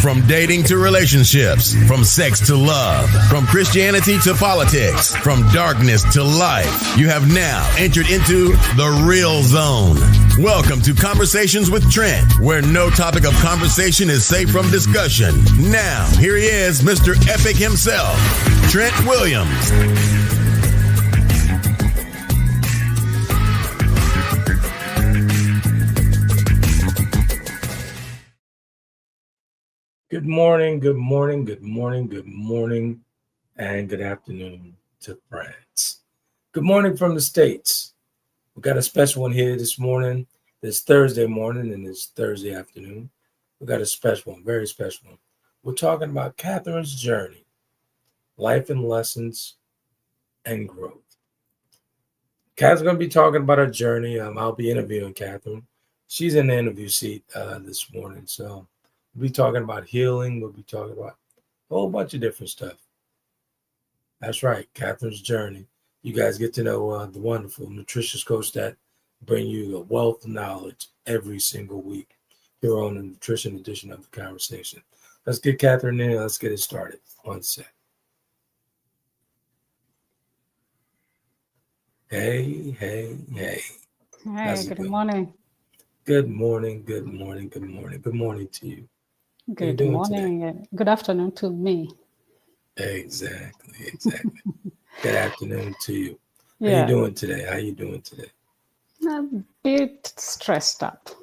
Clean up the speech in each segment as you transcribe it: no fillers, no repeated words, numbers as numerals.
From dating to relationships, from sex to love, from Christianity to politics, from darkness to light, you have now entered into the real zone. Welcome to Conversations with Trent, where no topic of conversation is safe from discussion. Now, here he is, Mr. Epic himself, Trent Williams. Good morning, good morning, good morning, good morning, and good afternoon to France. Good morning from the States. We've got a special one here this morning. This Thursday morning and this Thursday afternoon. We've got a special one, very special one. We're talking about Catherine's journey, life and lessons, and growth. Catherine's going to be talking about her journey. I'll be interviewing Cathrine. She's in the interview seat this morning, so we'll be talking about healing. We'll be talking about a whole bunch of different stuff. That's right, Catherine's journey. You guys get to know the wonderful nutritionist coach that bring you a wealth of knowledge every single week here on the nutrition edition of the conversation. Let's get Cathrine in. Let's get it started. One sec. Hey. Hey, good morning. Good morning, good morning, good morning. Good morning to you. Good morning. Good afternoon to me. Exactly. Good afternoon to you. How Yeah. you doing today? I'm a bit stressed out.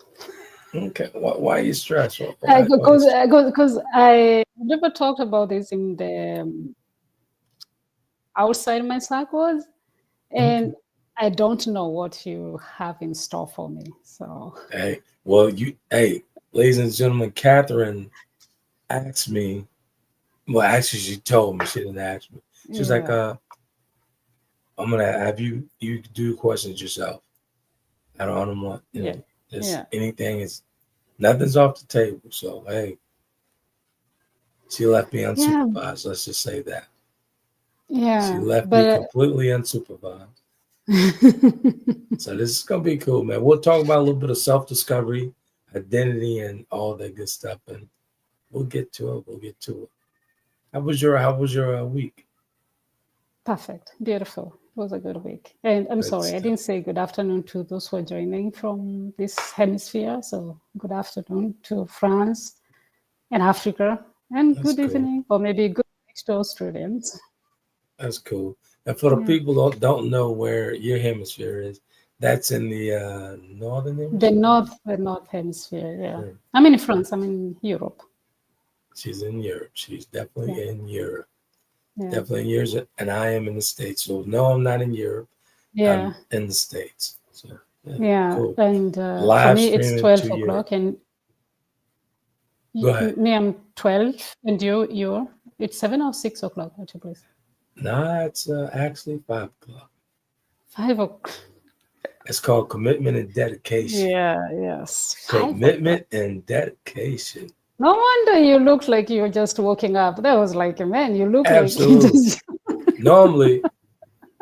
Okay. Why are you stressed? Because I never talked about this in the outside my circles, and Okay. I don't know what you have in store for me. So Ladies and gentlemen, Cathrine asked me. Well, actually, she told me. She didn't ask me. She was like, "I'm gonna have you do questions yourself. I don't want anything is nothing's off the table." So hey, she left me unsupervised. Let's just say that. She left me completely unsupervised. So this is gonna be cool, man. We'll talk about a little bit of self-discovery, identity, and all that good stuff, and we'll get to it. How was your week? Perfect. Beautiful. It was a good week. And I'm sorry, stuff. I didn't say good afternoon to those who are joining from this hemisphere. So good afternoon to France and Africa. And That's good evening, or maybe good night to Australians. That's cool. And for the people who don't know where your hemisphere is, that's in the northern hemisphere? The north hemisphere, yeah. I'm in France. I'm in Europe. She's in Europe. She's definitely in Europe. Yeah. Definitely in Europe. And I am in the States. So no, I'm not in Europe. Yeah. I'm in the States. So cool. And for me, it's 12 o'clock. And go ahead. Me, I'm 12. And you're it's 7 or 6 o'clock at your place? No, it's actually 5 o'clock. 5 o'clock. It's called commitment and dedication. Yes. Commitment and dedication. No wonder you look like you're just waking up. That was like, man, you look Absolutely. Normally,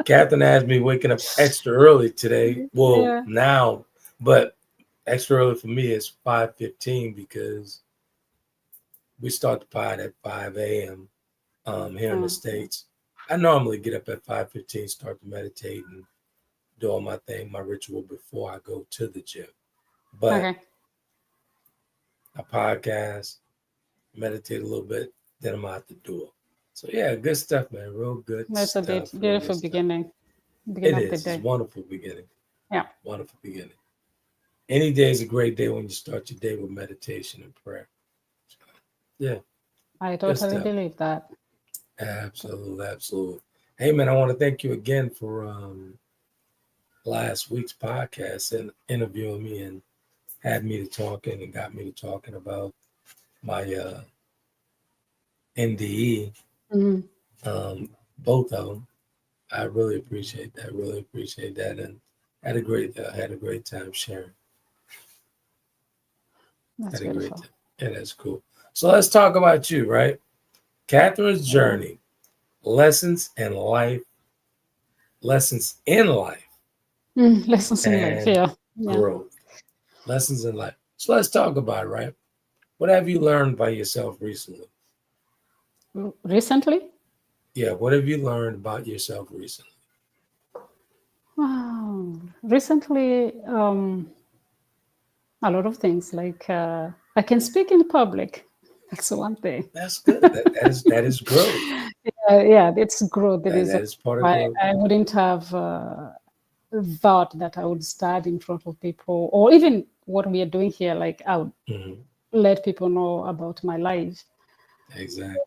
Cathrine has me waking up extra early today. Well, now, but extra early for me is 5:15 because we start the pod at 5 a.m. Here in the States. I normally get up at 5:15, start to meditate and do all my thing, my ritual before I go to the gym. But a podcast, meditate a little bit, then I'm out the door. So yeah, good stuff, man. Real good. That's a beautiful beginning. It is. It's a wonderful beginning. Yeah. Wonderful beginning. Any day is a great day when you start your day with meditation and prayer. So, yeah. I totally believe that. Absolutely. Hey man, I want to thank you again for last week's podcast and interviewing me and had me to talking and got me to talking about my NDE. Both of them. I really appreciate that. And had a great time sharing. That's beautiful. Yeah, that's cool. So let's talk about you, right? Catherine's journey, lessons in life, lessons in life, Lessons in life. and Yeah. growth. Lessons in life. So let's talk about it, right? What have you learned by yourself recently? Recently? Yeah, what have you learned about yourself recently? Wow. Recently, a lot of things. Like I can speak in public. That's one thing. That's good. That is growth. Yeah, it's growth. There is. That is part of I, growth. I wouldn't have thought that I would stand in front of people, or even what we are doing here. Like I would Mhm. let people know about my life. Exactly.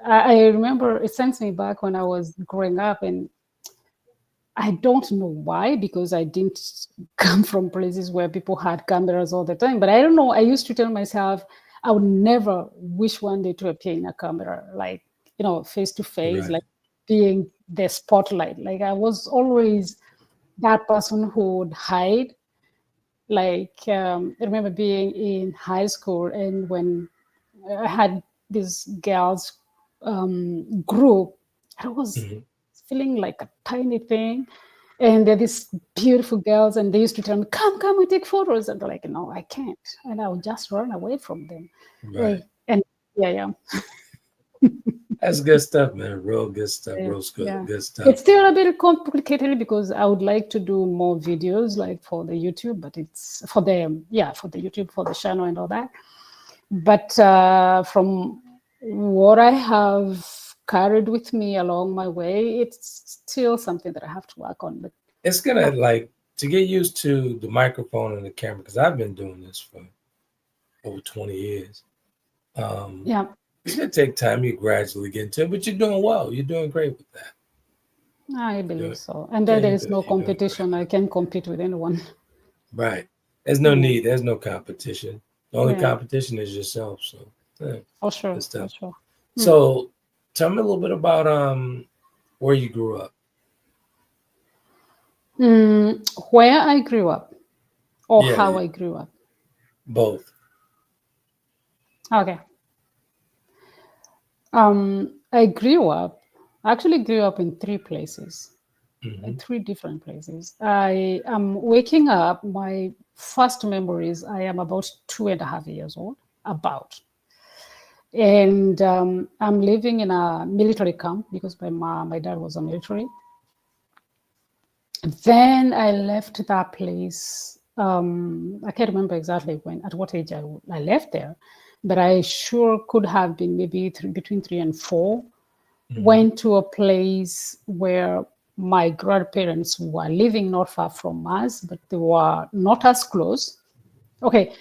I remember it sends me back when I was growing up, and I don't know why, because I didn't come from places where people had cameras all the time. But I don't know. I used to tell myself I would never wish one day to appear in a camera, like, face to face, Right. like being the spotlight. Like I was always that person who would hide. Like I remember being in high school, and when I had this girls group, I was Mhm. feeling like a tiny thing. And they're these beautiful girls, and they used to tell me, come, we take photos. And they're like, no, I can't. And I would just run away from them. Right. And yeah. That's good stuff, man. Real good stuff. Yeah, Real yeah. good stuff. It's still a bit complicated because I would like to do more videos like for the YouTube, but it's for the YouTube, for the channel and all that. But from what I have carried with me along my way, it's still something that I have to work on. But It's gonna like to get used to the microphone and the camera because I've been doing this for over 20 years. yeah, It's gonna take time. You gradually get into it, but you're doing well. You're doing great with that. I You're believe doing, so. And yeah, then there is no you're doing great. competition. I can compete with anyone. Right. There's no need. There's no competition. The only Yeah, competition is yourself. So, yeah, for good sure, for stuff. sure. So, tell me a little bit about where you grew up. Where I grew up or Yeah, how I grew up. both. Okay. I actually grew up in three places, Hmm. three different places. I am waking up. My first memories, I am about 2.5 years old, about. And I'm living in a military camp because my dad was a military. Then I left that place. I can't remember exactly at what age I left there, but I sure could have been maybe between 3 and 4. Hmm. Went to a place where my grandparents were living not far from us, but they were not as close. Okay,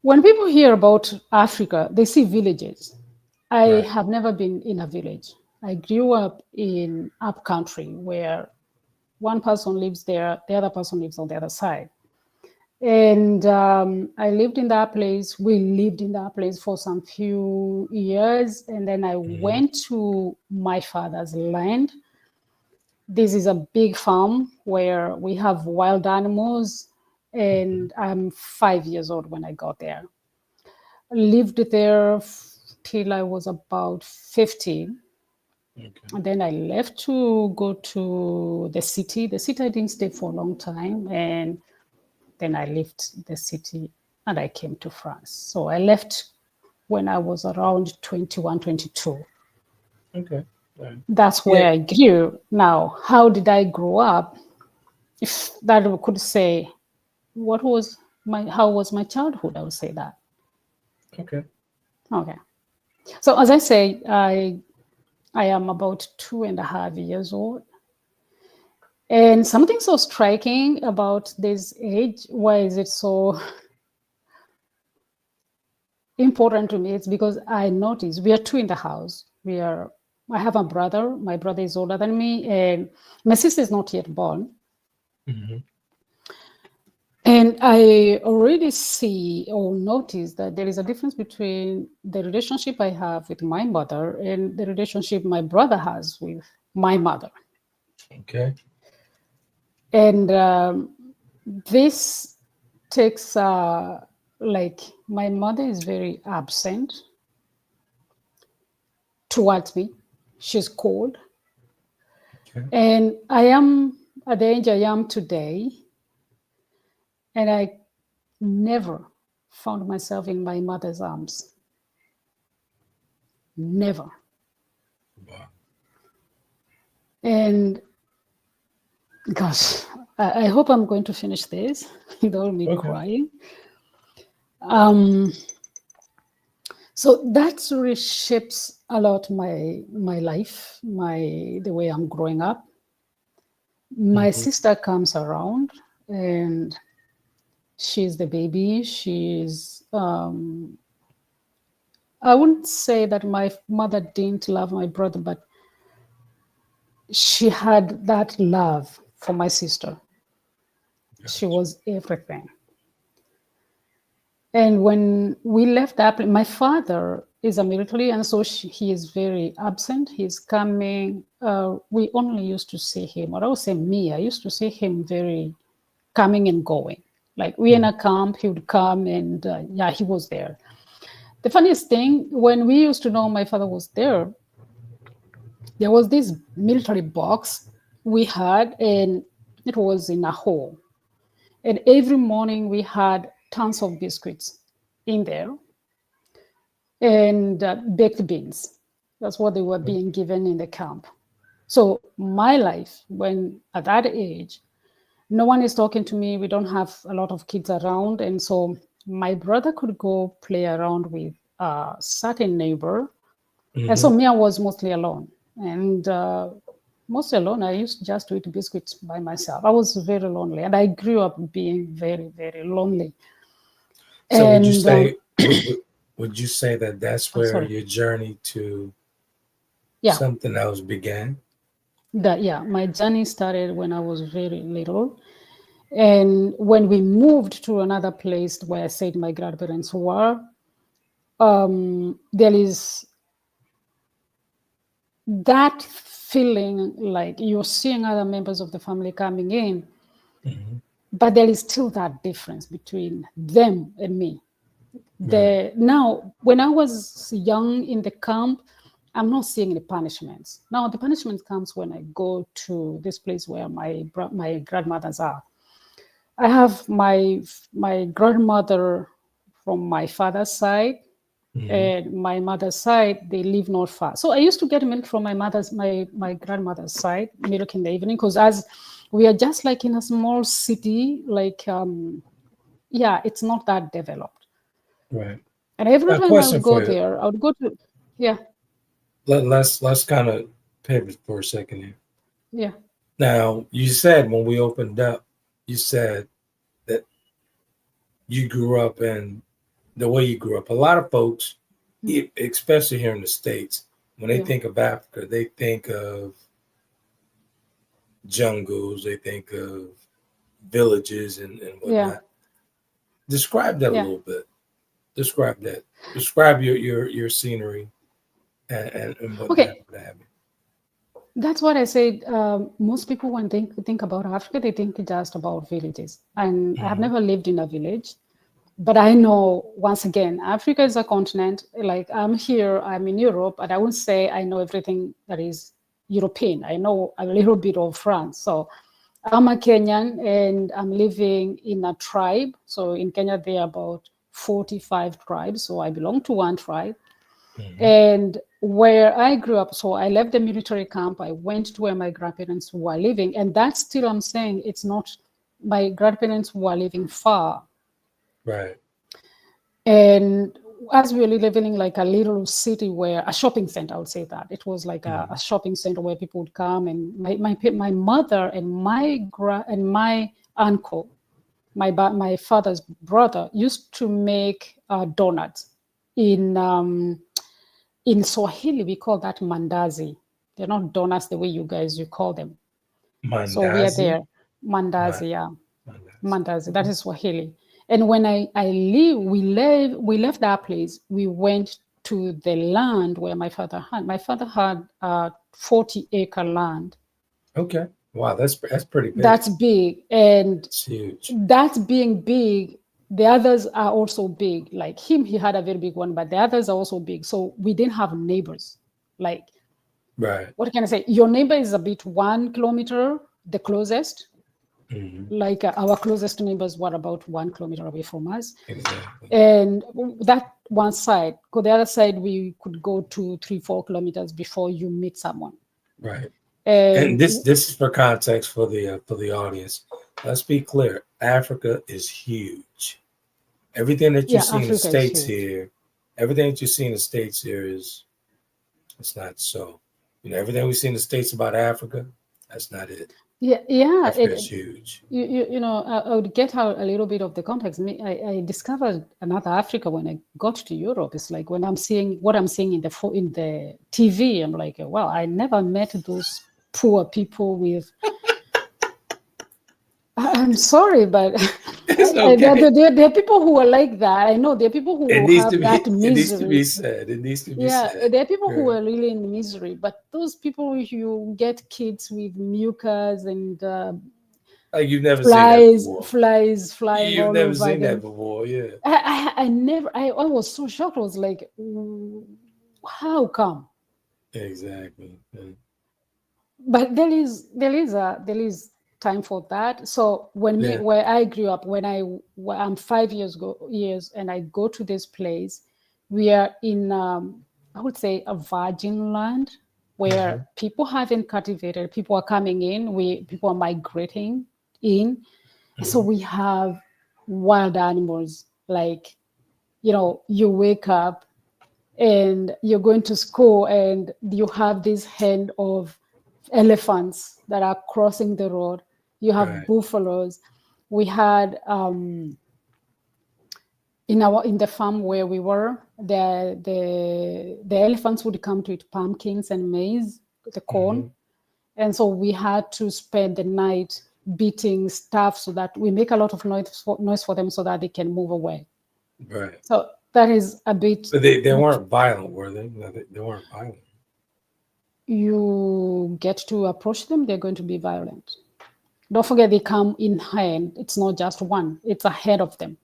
when people hear about Africa, they see villages. I Right. have never been in a village. I grew up in up country where one person lives there, the other person lives on the other side. And I lived in that place. We lived in that place for some few years. And then I Hmm. went to my father's land. This is a big farm where we have wild animals. Hmm. And I'm 5 years old when I got there. Lived there till I was about 15. Okay. And then I left to go to the city. The city I didn't stay for a long time. And then I left the city and I came to France. So I left when I was around 21, 22. Okay. All right. That's Yeah. where I grew. Now, how did I grow up? If that we could say, how was my childhood? I would say that. Okay. Okay. So as I say, I am about 2.5 years old. And something so striking about this age, why is it so important to me? It's because I noticed we are two in the house. I have a brother. My brother is older than me, and my sister is not yet born. Hmm. And I already see or notice that there is a difference between the relationship I have with my mother and the relationship my brother has with my mother. Okay. And this takes like my mother is very absent towards me. She's cold. Okay. And I am at the age I am today, and I never found myself in my mother's arms. Never. Wow. And gosh, I hope I'm going to finish this without me Okay. crying. So that really shapes a lot my life, the way I'm growing up. My sister comes around, and she's the baby. I wouldn't say that my mother didn't love my brother, but she had that love for my sister. She was everything. And when we left that, my father is a military, and so he is very absent. He's coming. We only used to see him, or I would say me, I used to see him very coming and going. Like we in a camp, he would come, and yeah, he was there. The funniest thing, when we used to know my father was there was this military box we had, and it was in a hole. And every morning we had tons of biscuits in there and baked beans. That's what they were being given in the camp. So my life, when at that age, no one is talking to me. We don't have a lot of kids around. And so my brother could go play around with a certain neighbor. And so me, I was mostly alone. And mostly alone, I used just to eat biscuits by myself. I was very lonely. And I grew up being very, very lonely. So and would you say that that's where your journey to something else began? My journey started when I was very little. And when we moved to another place where I said my grandparents were, there is that feeling like you're seeing other members of the family coming in, but there is still that difference between them and me. Now, when I was young in the camp, I'm not seeing any punishments. Now, the punishment comes when I go to this place where my grandmothers are. I have my grandmother from my father's side, and my mother's side, they live not far. So I used to get milk from my grandmother's side, milk in the evening, because as we are just like in a small city, like it's not that developed. Right. And every time I would go there, I would go to Let's kind of pivot for a second here. Yeah. Now, you said when we opened up, you said that you grew up in the way you grew up. A lot of folks, especially here in the States, when they think of Africa, they think of jungles, they think of villages and whatnot. Describe that a little bit. Describe that. Describe your scenery and what happened. That's what I said. Most people, when they think about Africa, they think just about villages. And I have never lived in a village. But I know, once again, Africa is a continent. Like I'm here, I'm in Europe, but I won't say I know everything that is European. I know a little bit of France. So I'm a Kenyan and I'm living in a tribe. So in Kenya, there are about 45 tribes. So I belong to one tribe. And where I grew up, so I left the military camp. I went to where my grandparents were living. And that's still, I'm saying, it's not, my grandparents were living far. Right. And as we were living in like a little city where a shopping center, I would say that it was like a shopping center where people would come, and my mother and my uncle, my father's brother, used to make donuts in Swahili. We call that mandazi. They're not donuts the way you call them. Mandazi? So we are there. Mandazi, yeah. Mandazi. That is Swahili. And when we left that place, we went to the land where my father had. My father had 40-acre land. Okay. Wow, that's pretty big. That's big. And it's huge. That being big, the others are also big. Like him, he had a very big one, but the others are also big. So we didn't have neighbors. Like, Right. what can I say? Your neighbor is a bit 1 kilometer, the closest. Like our closest neighbors were about 1 kilometer away from us. Exactly. And that one side, go the other side, we could go 2, 3, 4 kilometers before you meet someone. Right. And And this is for context for the audience. Let's be clear. Africa is huge. Everything that you see in the States here, everything that you see in the States here it's not so. Everything we see in the States about Africa, that's not it. Yeah, Africa is huge. I would get out a little bit of the context. I discovered another Africa when I got to Europe. It's like when I'm seeing what I'm seeing in the TV, I'm like, wow, I never met those poor people with. I'm sorry, but Okay. there are people who are like that. I know there are people who have that misery. It needs to be said. It needs to be said. Yeah, there are people who are really in misery, but those people, you get kids with mucus and like you've never flies seen that before. Flies flying all over them. You've never seen that before, yeah. I was so shocked. I was like, how come? Exactly. Yeah. But there is time for that. So where I grew up, when I'm 5 years and I go to this place, we are in I would say a virgin land where people haven't cultivated, people are coming in, people are migrating in. So we have wild animals, like, you wake up and you're going to school and you have this herd of elephants that are crossing the road. You have buffaloes. We had in the farm where we were, the elephants would come to eat pumpkins and maize, the corn. And so we had to spend the night beating stuff so that we make a lot of noise for them so that they can move away. Right. So that is a bit. But they weren't violent, were they? They weren't violent. You get to approach them, they're going to be violent. Don't forget, they come in hand. It's not just one, it's ahead of them.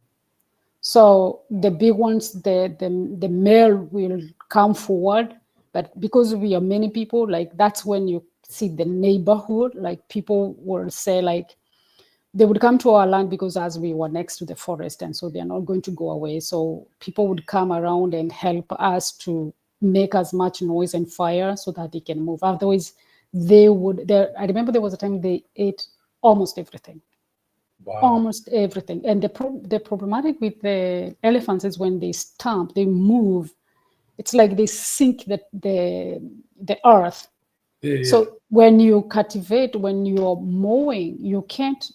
So the big ones, the male will come forward, but because we are many people, like that's when you see the neighborhood, like people will say, like, they would come to our land because as we were next to the forest, and so they're not going to go away. So people would come around and help us to make as much noise and fire so that they can move. Otherwise, I remember there was a time they ate almost everything. Wow. Almost everything. And the problematic with the elephants is when they stomp, they move. It's like they sink the earth. Yeah. So when you cultivate, when you're mowing,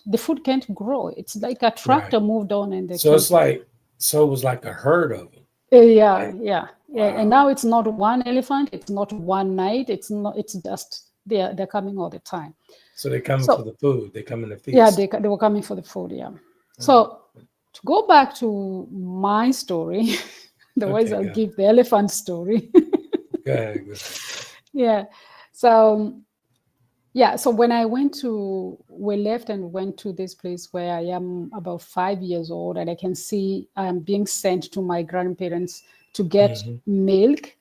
the food can't grow. It's like a tractor moved on and so it was like a herd of them. Yeah. Wow. And now it's not one elephant, it's not one night, it's just they're coming all the time. So they're coming for the food. They come in the feast. Yeah, they were coming for the food. Yeah. So to go back to my story, otherwise I'll give the elephant story. Go ahead. Yeah. So when we left and went to this place where I am about 5 years old, and I can see I'm being sent to my grandparents to get milk.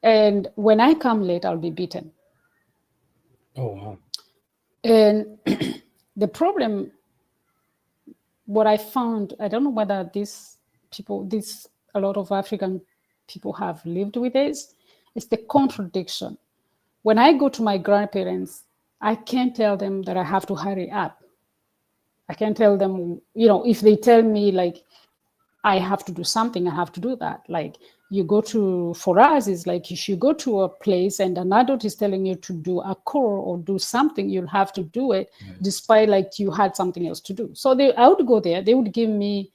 And when I come late, I'll be beaten. Oh, wow. And the problem, what I found, I don't know whether a lot of African people have lived with this, is the contradiction. When I go to my grandparents, I can't tell them that I have to hurry up. I can't tell them, if they tell me, like, I have to do something, I have to do that. Like, for us, it's like if you go to a place and an adult is telling you to do a chore or do something, you'll have to do it, despite like you had something else to do. So I would go there, they would give me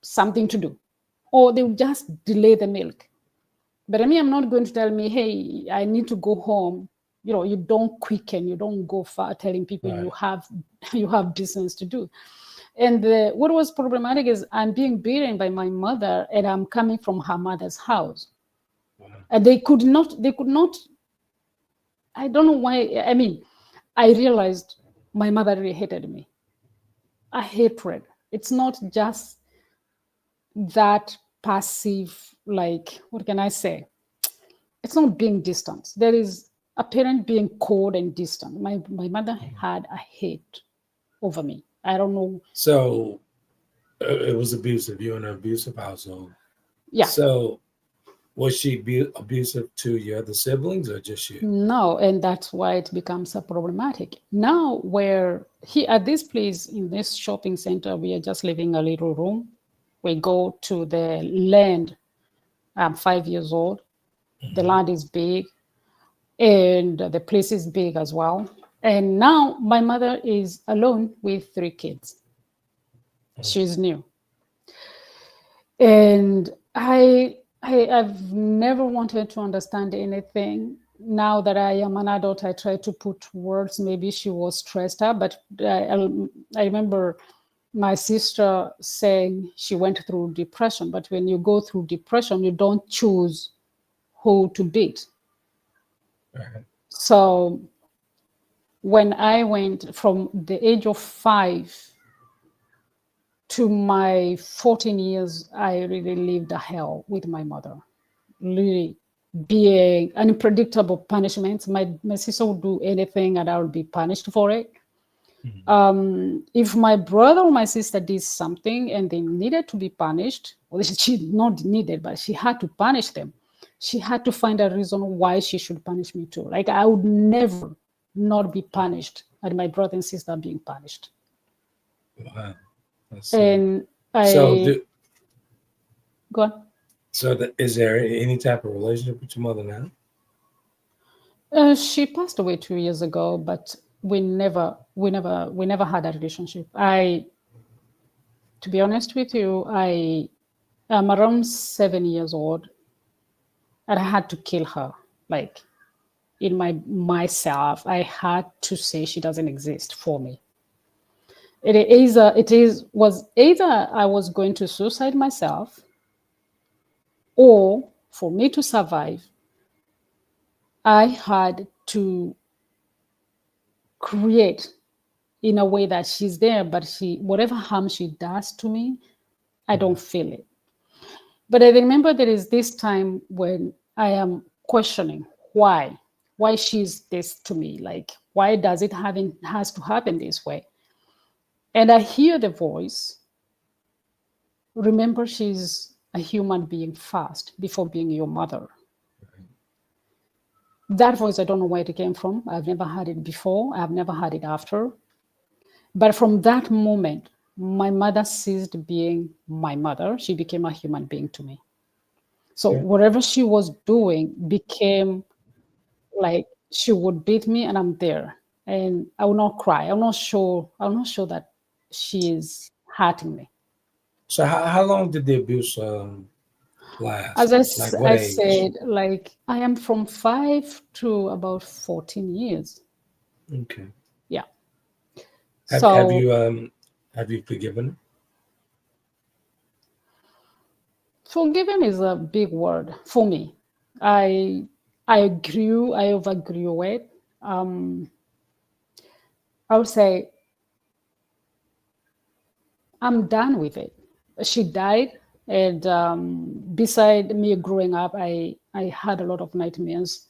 something to do, or they would just delay the milk. But I mean, I'm not going to tell me, hey, I need to go home. You don't quicken, you don't go far telling people you have business to do. And what was problematic is I'm being beaten by my mother, and I'm coming from her mother's house. Wow. And they could not, I don't know why. I realized my mother really hated me. A hatred. It's not just that passive, like, what can I say? It's not being distant. There is a parent being cold and distant. My mother had a hate over me. I don't know. So it was abusive. You're in an abusive household. Yeah. So was she abusive to your other siblings or just you? No, and that's why it becomes a problematic. Now, where he at this place in this shopping center, we are just living a little room. We go to the land. I'm 5 years old. The land is big, and the place is big as well. And now my mother is alone with 3 kids. She's new, and I've never wanted to understand anything. Now that I am an adult, I try to put words. Maybe she was stressed out, but I remember my sister saying she went through depression. But when you go through depression, you don't choose who to beat. Right. So when I went from the age of 5 to my 14 years, I really lived a hell with my mother. Really being unpredictable punishments. My sister would do anything and I would be punished for it. If my brother or my sister did something and they needed to be punished, well, she not needed, but she had to punish them. She had to find a reason why she should punish me too. Like I would never not be punished and my brother and sister being punished. Wow. And So go on. So is there any type of relationship with your mother now? She passed away 2 years ago, but we never had a relationship. To be honest with you, I am around 7 years old, and I had to kill her. Like in myself, I had to say she doesn't exist for me. Was either I was going to suicide myself, or for me to survive, I had to create in a way that she's there, but whatever harm she does to me, I don't feel it. But I remember there is this time when I am questioning why she's this to me. Like, why does it has to happen this way? And I hear the voice. Remember, she's a human being first before being your mother. That voice, I don't know where it came from. I've never had it before. I've never had it after. But from that moment, my mother ceased being my mother. She became a human being to me. So whatever she was doing became like she would beat me and I'm there. And I will not cry. I'm not sure that she is hurting me. So how long did the abuse last? As Like what I age? said, like I am from 5 to about 14 years. Okay. Yeah. Have you forgiven her? Forgiving is a big word for me. I overgrew it. I would say I'm done with it. She died, and beside me growing up, I had a lot of nightmares.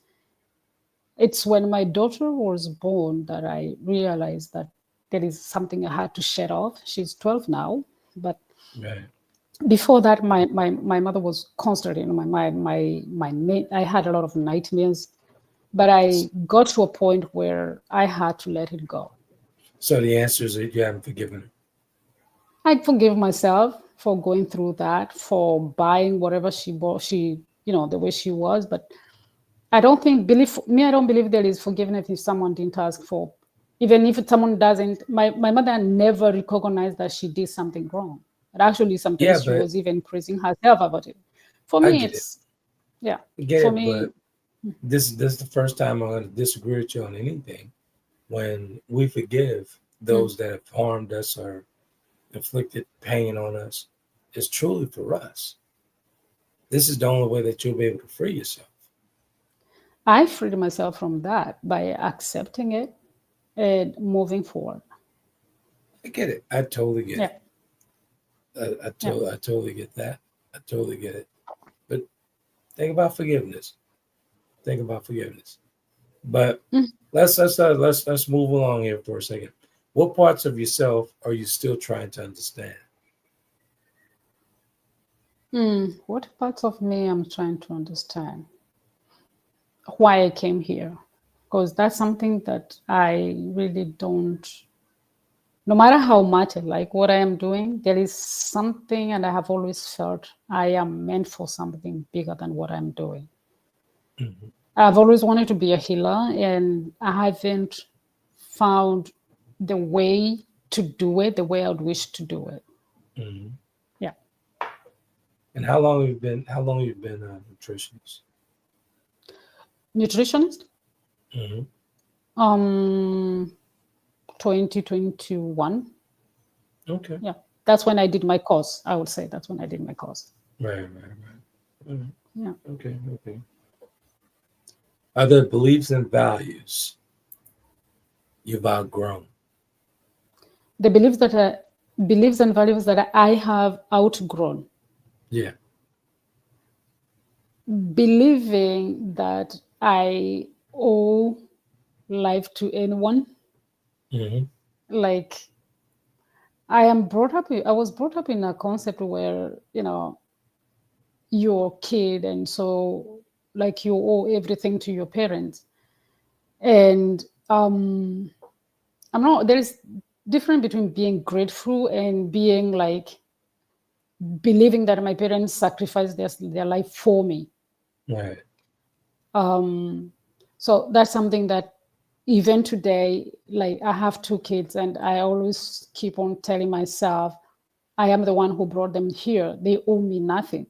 It's when my daughter was born that I realized that there is something I had to shed off. She's 12 now, but Right. before that, my mother was constantly in my mind. I had a lot of nightmares, but I got to a point where I had to let it go. So the answer is that you haven't forgiven her. I forgive myself for going through that, for buying whatever she bought, the way she was. But I don't believe there is forgiveness if someone didn't ask for. Even if someone doesn't, my mother never recognized that she did something wrong. But actually, Yeah, sometimes she but was even praising herself about it. For I me, get it. it's, yeah. Get For it, me, but this is the first time I'm going to disagree with you on anything. When we forgive those that have harmed us or inflicted pain on us, it's truly for us. This is the only way that you'll be able to free yourself. I freed myself from that by accepting it and moving forward. I get it. I totally get Yeah. it. I totally get that. I totally get it. But think about forgiveness. Think about forgiveness. But let's move along here for a second. What parts of yourself are you still trying to understand? What parts of me I'm trying to understand? Why I came here, because that's something that I really don't. No matter how much I like what I am doing, there is something, and I have always felt I am meant for something bigger than what I'm doing. Mm-hmm. I've always wanted to be a healer, and I haven't found the way to do it the way I would wish to do it. Mm-hmm. Yeah. And how long have you been a nutritionist? Nutritionist? Mm-hmm. 2021. Okay. Yeah. That's when I did my course. I would say that's when I did my course. Right. Mm-hmm. Yeah. Okay. Are there beliefs and values you've outgrown? The beliefs and values that I have outgrown. Yeah. Believing that I owe life to anyone. Mm-hmm. Like I was brought up in a concept where, you're a kid, and so like you owe everything to your parents. And there's difference between being grateful and being like believing that my parents sacrificed their life for me. Right. So that's something that even today, like I have 2 kids, and I always keep on telling myself, I am the one who brought them here. They owe me nothing.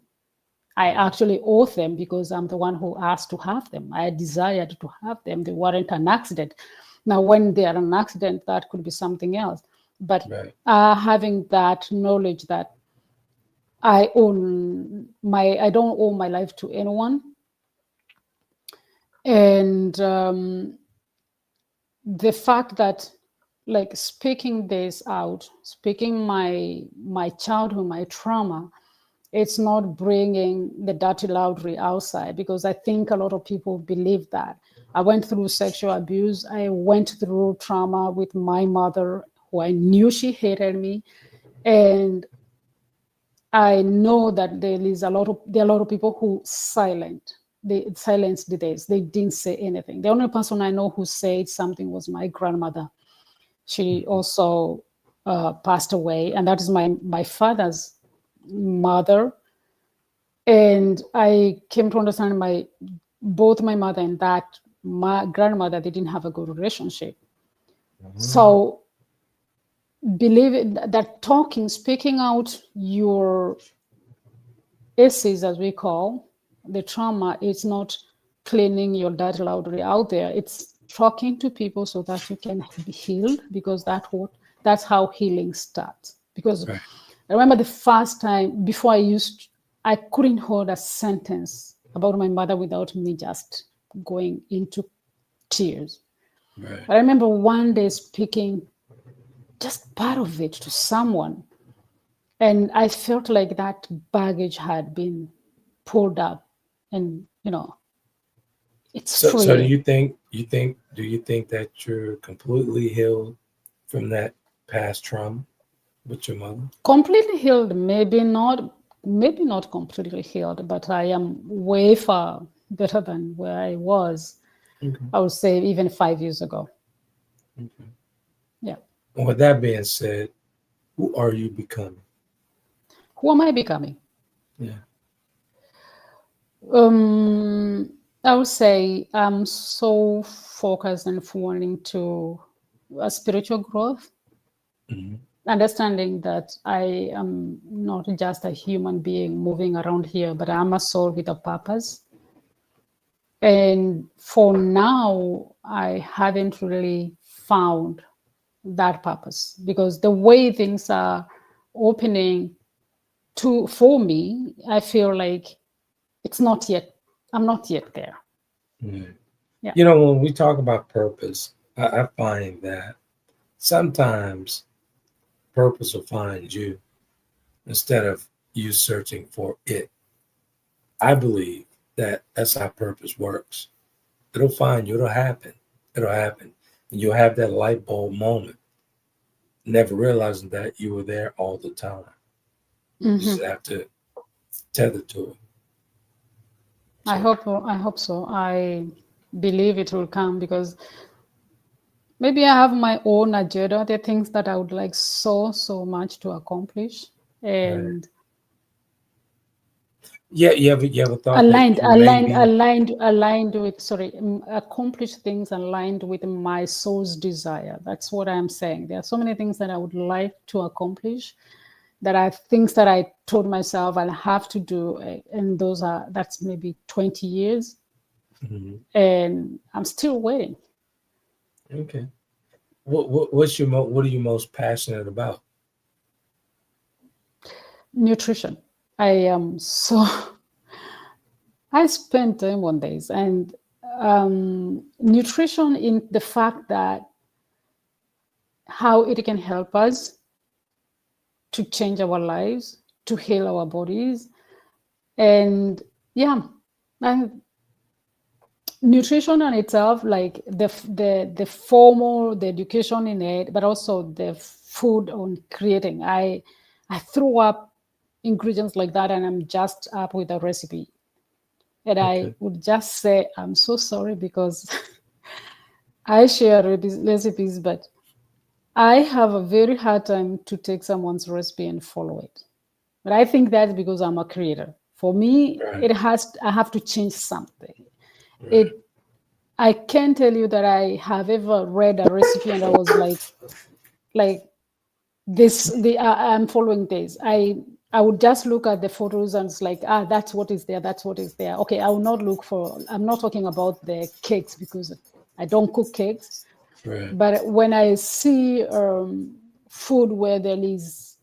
I actually owe them because I'm the one who asked to have them. I desired to have them. They weren't an accident. Now, when they are an accident, that could be something else. But Right. Having that knowledge that I don't owe my life to anyone. And the fact that, like, speaking this out, speaking my childhood, my trauma, it's not bringing the dirty laundry outside, because I think a lot of people believe that. I went through sexual abuse. I went through trauma with my mother, who I knew she hated me. And I know that there are a lot of people who they silenced this. They didn't say anything. The only person I know who said something was my grandmother. She also passed away, and that is my father's mother. And I came to understand both my mother and my grandmother, they didn't have a good relationship. Mm-hmm. So believe that speaking out your essays, as we call the trauma, it's not cleaning your dirty laundry out there. It's talking to people so that you can be healed, because that's how healing starts. Because right. I remember the first time before I couldn't hold a sentence about my mother without me just going into tears. Right. I remember one day speaking just part of it to someone, and I felt like that baggage had been pulled up, and it's free. So do you think that you're completely healed from that past trauma with your mother? Completely healed, maybe not completely healed, but I am way far better than where I was. Okay. I would say even 5 years ago. Okay. Yeah. Well, with that being said, who are you becoming? Who am I becoming? Yeah. I would say I'm so focused on wanting to a spiritual growth. Mm-hmm. Understanding that I am not just a human being moving around here, but I'm a soul with a purpose. And for now, I haven't really found that purpose, because the way things are opening for me, I feel like I'm not yet there. Mm-hmm. Yeah. When we talk about purpose, I find that sometimes purpose will find you. instead of you searching for it. I believe that that's how purpose works. It'll find you. It'll happen. It'll happen. And you'll have that light bulb moment, never realizing that you were there all the time. You just have to tether to it. So, I hope so. I believe it will come, because maybe I have my own agenda. There are things that I would like so much to accomplish, and you have a thought aligned that with accomplish things aligned with my soul's desire. That's what I'm saying. There are so many things that I would like to accomplish, that are things that I told myself I'll have to do, and that's maybe 20 years, and I'm still waiting. Okay. What are you most passionate about? Nutrition. I spend time on this, and nutrition, in the fact that how it can help us to change our lives, to heal our bodies, and nutrition on itself, like the formal, the education in it, but also the food on creating. I threw up ingredients like that, and I'm just up with a recipe. And I would just say, I'm so sorry, because I share recipes, but I have a very hard time to take someone's recipe and follow it. But I think that's because I'm a creator. For me, I have to change something. I can't tell you that I have ever read a recipe and I was like this. I'm following this. I would just look at the photos and it's like, that's what is there. That's what is there. Okay, I will not look for. I'm not talking about the cakes, because I don't cook cakes. Right. But when I see food where there is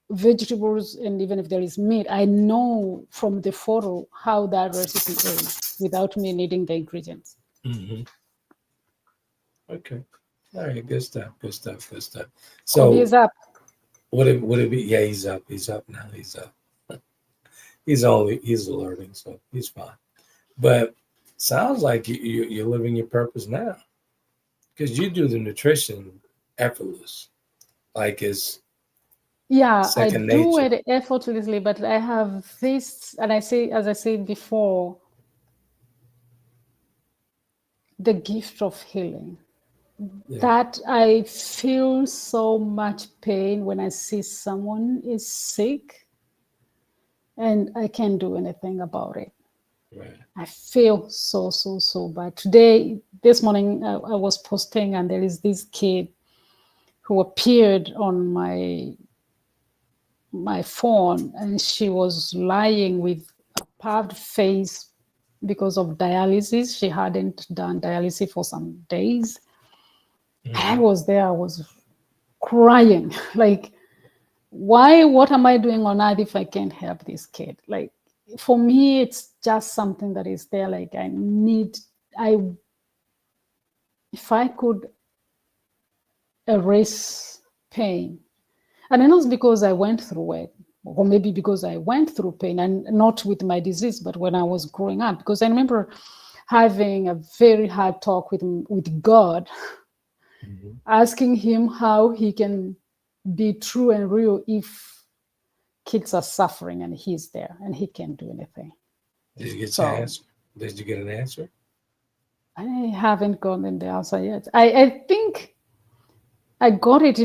vegetables, and even if there is meat, I know from the photo how that recipe is without me needing the ingredients. Okay. All right. Good stuff. So he is up. Would it be? Yeah, he's up. He's up now. He's up. He's alerting, so he's fine. But sounds like you're living your purpose now, because you do the nutrition effortless, like it's I do it effortlessly. But I have this, and as I said before, the gift of healing. That I feel so much pain when I see someone is sick and I can't do anything about it. Right. I feel so bad. This morning, I was posting, and there is this kid who appeared on my phone, and she was lying with a puffed face because of dialysis. She hadn't done dialysis for some days. I was there, I was crying, like, what am I doing on earth if I can't help this kid? Like, for me, it's just something that is there. Like, if I could erase pain, and I know it's because I went through it, or maybe because I went through pain, and not with my disease, but when I was growing up, because I remember having a very hard talk with God, asking him how he can be true and real if kids are suffering and he's there and he can't do anything. Did you get your answer? Did you get an answer? I haven't gotten the answer yet. I think I got it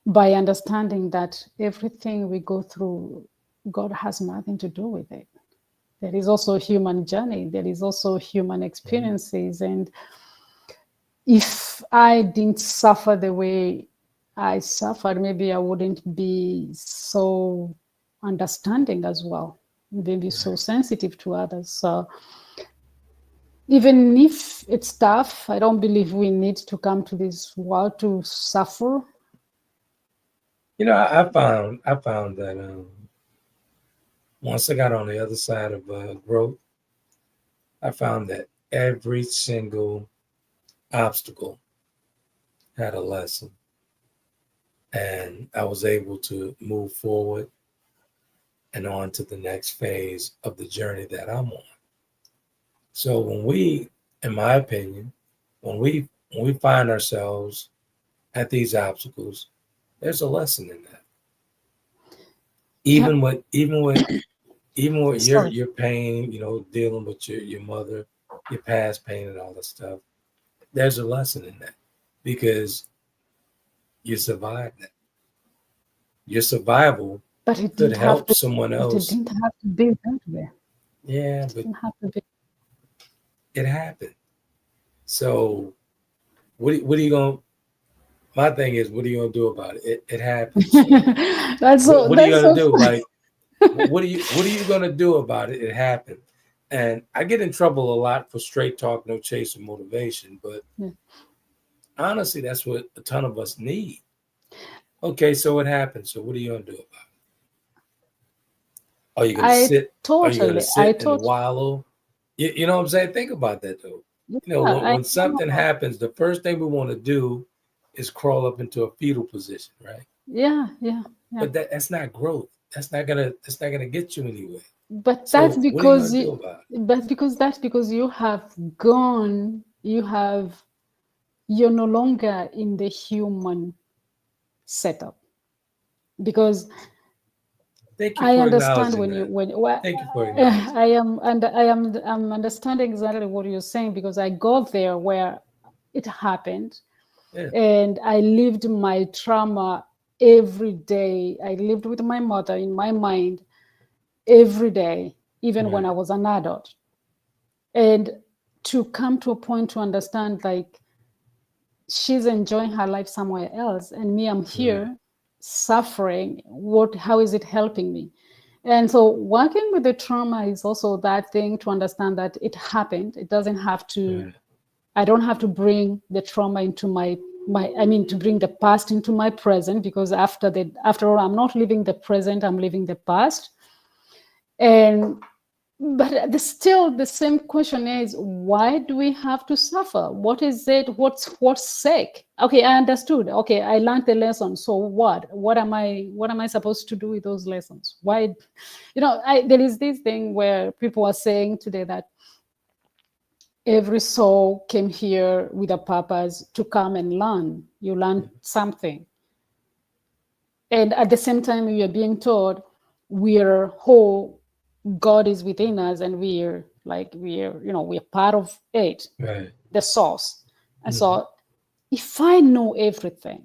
by understanding that everything we go through, God has nothing to do with it. There is also a human journey. There is also human experiences. And if I didn't suffer the way I suffered, maybe I wouldn't be so understanding as well, maybe so sensitive to others. So even if it's tough, I don't believe we need to come to this world to suffer. You know, I found that once I got on the other side of growth, I found that every single obstacle had a lesson. and I was able to move forward and on to the next phase of the journey that I'm on. So when we, in my opinion, when we find ourselves at these obstacles, there's a lesson in that. Even with Sorry. your pain, dealing with your mother, your past pain and all that stuff, there's a lesson in that because you survived that. Your survival But it could didn't have help to. someone But it else. didn't have to be that way. Yeah, It but didn't have to be. it happened. So what are you going to my thing is, what are you going to do about it? It happened. So That's so. what are you That's going so to do? funny. Like, what are you going to do about it? It happened. And I get in trouble a lot for straight talk, no chase, or motivation. But Yeah. honestly, that's what a ton of us need. Okay, so it happened. So what are you going to do about it? Are you going to I sit? Are you going to totally. I sit and totally. wallow? You know what I'm saying? Think about that, though. Yeah. When something happens, the first thing we want to do is crawl up into a fetal position, right? Yeah. Yeah. Yeah. But that's not growth. That's not gonna get you anywhere. But that's So what are you gonna because do you. about But because that's because you have gone. You have. You're no longer in the human setup because it? Thank you I for understand acknowledging when you that. when well, Thank you for acknowledging I am and I'm understanding exactly what you're saying because I got there where it happened that. and I lived my trauma every day. I lived with my mother in my mind every day, Yeah. even when I Right. was an adult. And to come to a point to understand like she's enjoying her life somewhere else and me, I'm Right. here suffering. How is it helping me? And so working with the trauma is also that thing to understand that it happened. It doesn't have to, Right. I don't have to bring the trauma into I mean, to bring the past into my present because after all, I'm not living the present, I'm living the past. And but still the same question is why do we have to suffer? What is it? What's sake? Okay, I understood. Okay, I learned the lesson. So what am I supposed to do with those lessons? Why, there is this thing where people are saying today that every soul came here with a purpose to come and learn. You learn something. And at the same time, we are being told we're whole, God is within us, and we're part of it, Right. the source. And Mhm. so, if I know everything,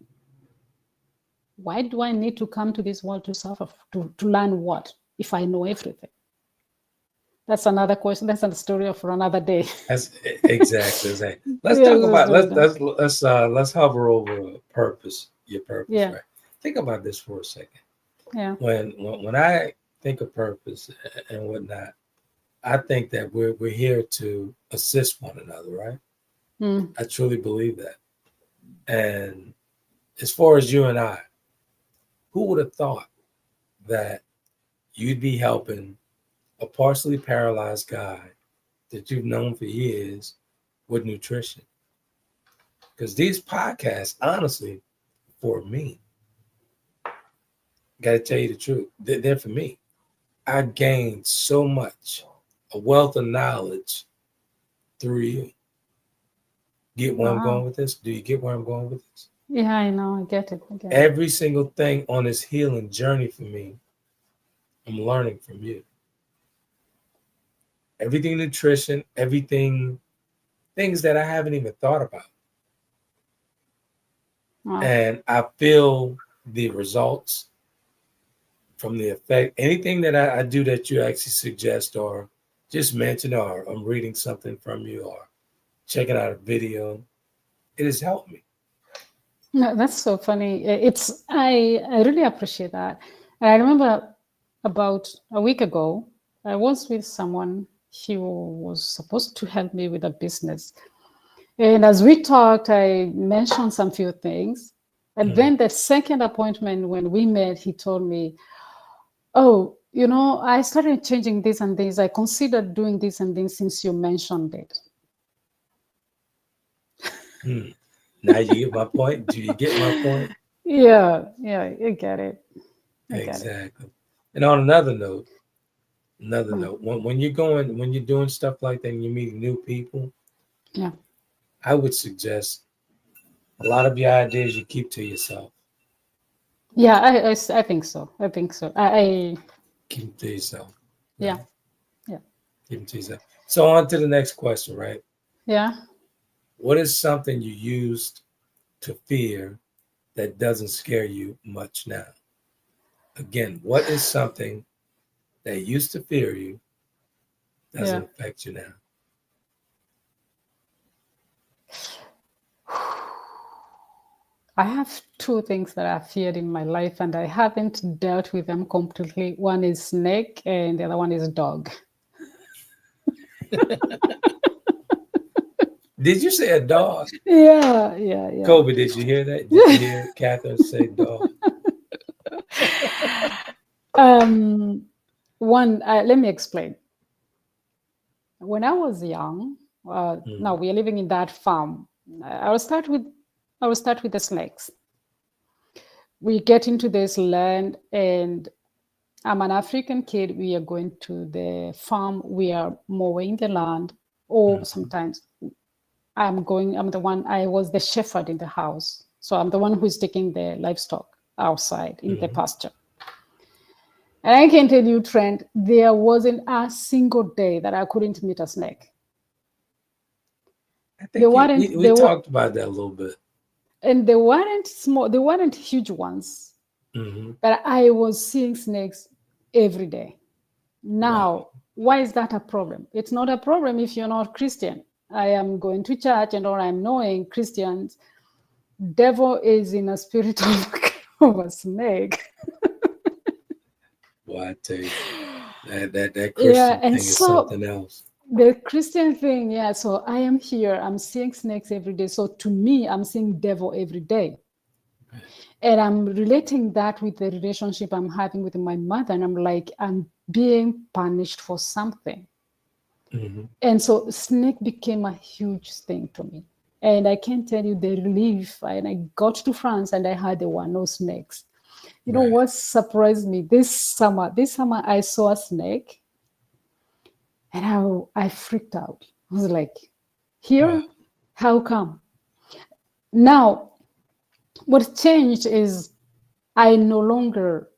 why do I need to come to this world to suffer to learn what? If I know everything, that's another question. That's a story for another day. That's exactly. Let's Yes, talk let's about do it. let's hover over purpose. Your purpose, Yeah, right? Think about this for a second. yeah. When I think of purpose and whatnot, I think that we're here to assist one another, right? Mm. I truly believe that. And as far as you and I, who would have thought that you'd be helping a partially paralyzed guy that you've known for years with nutrition? Because these podcasts, honestly, for me, got to tell you the truth, they're for me. I gained so much, a wealth of knowledge through you. Get where I'm going Wow. with this? Do you get where I'm going with this? Yeah, I know. I get it. I get it. Every single thing on this healing journey for me, I'm learning from you. Everything nutrition, everything, things that I haven't even thought about. Wow. And I feel the results from the effect. Anything that I do that you actually suggest or just mention, or I'm reading something from you or checking out a video, it has helped me. No, that's so funny. I really appreciate that. And I remember about a week ago, I was with someone. He was supposed to help me with a business. And as we talked, I mentioned some few things. And Mm. then the second appointment when we met, he told me, "Oh, I started changing this and this. I considered doing this and this since you mentioned it." Mm. Now you get my point. Do you get my point? Yeah, yeah, I get it. I get it. Exactly. And on another note, Mm, when you're doing stuff like that and you're meeting new people, yeah. I would suggest a lot of your ideas you keep to yourself. Yeah, I think so. I think so. Keep them to yourself. Yeah, Right? yeah, Keep them to yourself. So on to the next question, right? yeah. What is something you used to fear that doesn't scare you much now? Again, what is something that used to fear you doesn't Yeah. affect you now? I have two things that I feared in my life, and I haven't dealt with them completely. One is snake, and the other one is dog. Did you say a dog? Yeah, yeah, yeah. Kobe, did you hear that? Did you hear Catherine say dog? um, let me explain. When I was young, now we are living in that farm. I will start with the snakes. We get into this land, and I'm an African kid. We are going to the farm. We are mowing the land, or sometimes I'm the one, I was the shepherd in the house. So I'm the one who's taking the livestock outside in the pasture. And I can tell you, Trent, there wasn't a single day that I couldn't meet a snake. I They think weren't, we they were, talked about that a little bit. and they weren't small, they weren't huge ones, but I was seeing snakes every day. Wow. Now, why is that a problem? It's not a problem if you're not Christian. I am going to church and all I'm knowing Christians, devil is in a spirit of a snake. Well, I tell you, that Yeah, Christian and thing is so something else. the Christian thing, yeah. So I am here, I'm seeing snakes every day. So to me, I'm seeing devil every day. And I'm relating that with the relationship I'm having with my mother. And I'm like, I'm being punished for something. And so snake became a huge thing to me. And I can tell you the relief. And I got to France and I heard there were no snakes. You know Right. what surprised me this summer? This summer I saw a snake and I freaked out. I was like, Wow. here? How come? Now, what changed is I no longer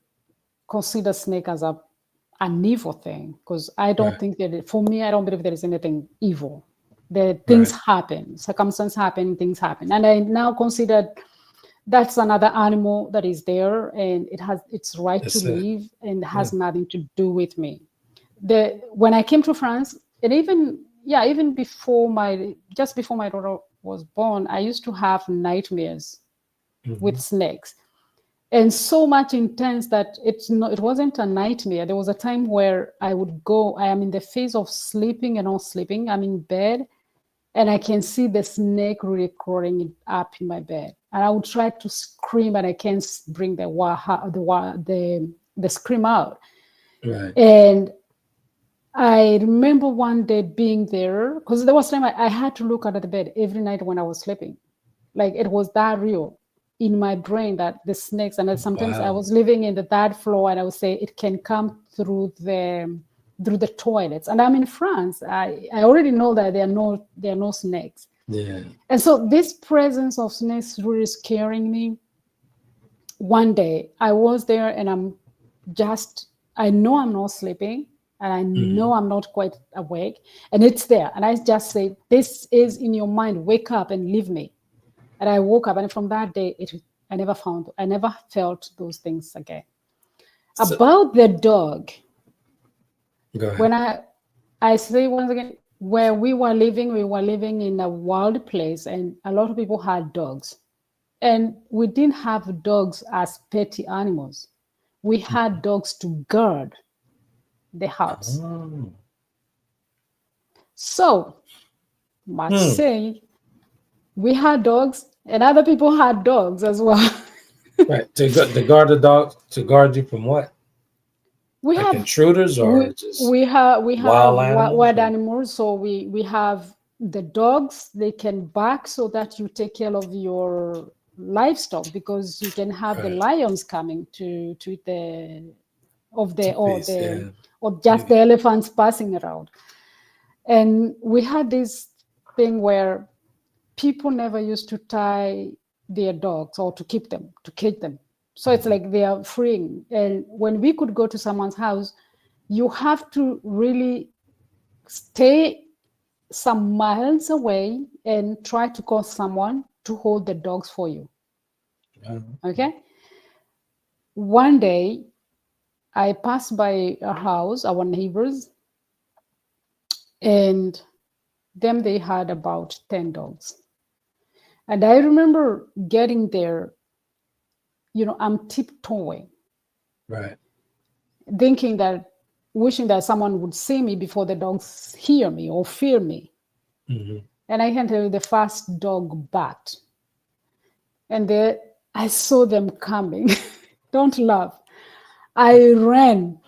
consider snake as an evil thing because I don't Right. think that, for me, I don't believe there is anything evil. The things Right. happen, circumstances happen, things happen. And I now consider that's another animal that is there and it has its right to That's it. live and Yeah. has nothing to do with me. When I came to France, and even just before my daughter was born, I used to have nightmares with snakes, and so much intense that it wasn't a nightmare. There was a time where I am in the phase of sleeping and not sleeping. I'm in bed and I can see the snake really crawling up in my bed. And I would try to scream, but I can't bring the scream out. Right. And I remember one day being there because there was time I had to look under the bed every night when I was sleeping. Like it was that real in my brain that the snakes, and sometimes I Wow. was living in the third floor and I would say it can come through the toilets. And I'm in France. I already know that there are no snakes. Yeah. And so this presence of snakes really scaring me. One day I was there and I know I'm not sleeping and I know I'm not quite awake and it's there. And I just say, this is in your mind, wake up and leave me. And I woke up and from that day, I never felt those things again. So, About the dog, go ahead. when I say once again, where we were living in a wild place and a lot of people had dogs. And we didn't have dogs as petty animals. We had dogs to guard the house. Oh. So, must say, we had dogs and other people had dogs as well. Right. To guard the dog, to guard you from what? we Like have intruders or we, just we have wild animals? wild animals. So we have the dogs. They can bark so that you take care of your livestock, because you can have the lions coming to eat or just the elephants passing around. And we had this thing where people never used to tie their dogs or to keep them, to cage them. So it's like they are freeing. And when we could go to someone's house, you have to really stay some miles away and try to call someone to hold the dogs for you. Okay. One day I passed by a house, our neighbors, and they had about 10 dogs. And I remember getting there, I'm tiptoeing. Right. Thinking that, wishing that someone would see me before the dogs hear me or fear me. Mm-hmm. And I can tell you, the first dog barked. And I saw them coming. Don't laugh. I ran.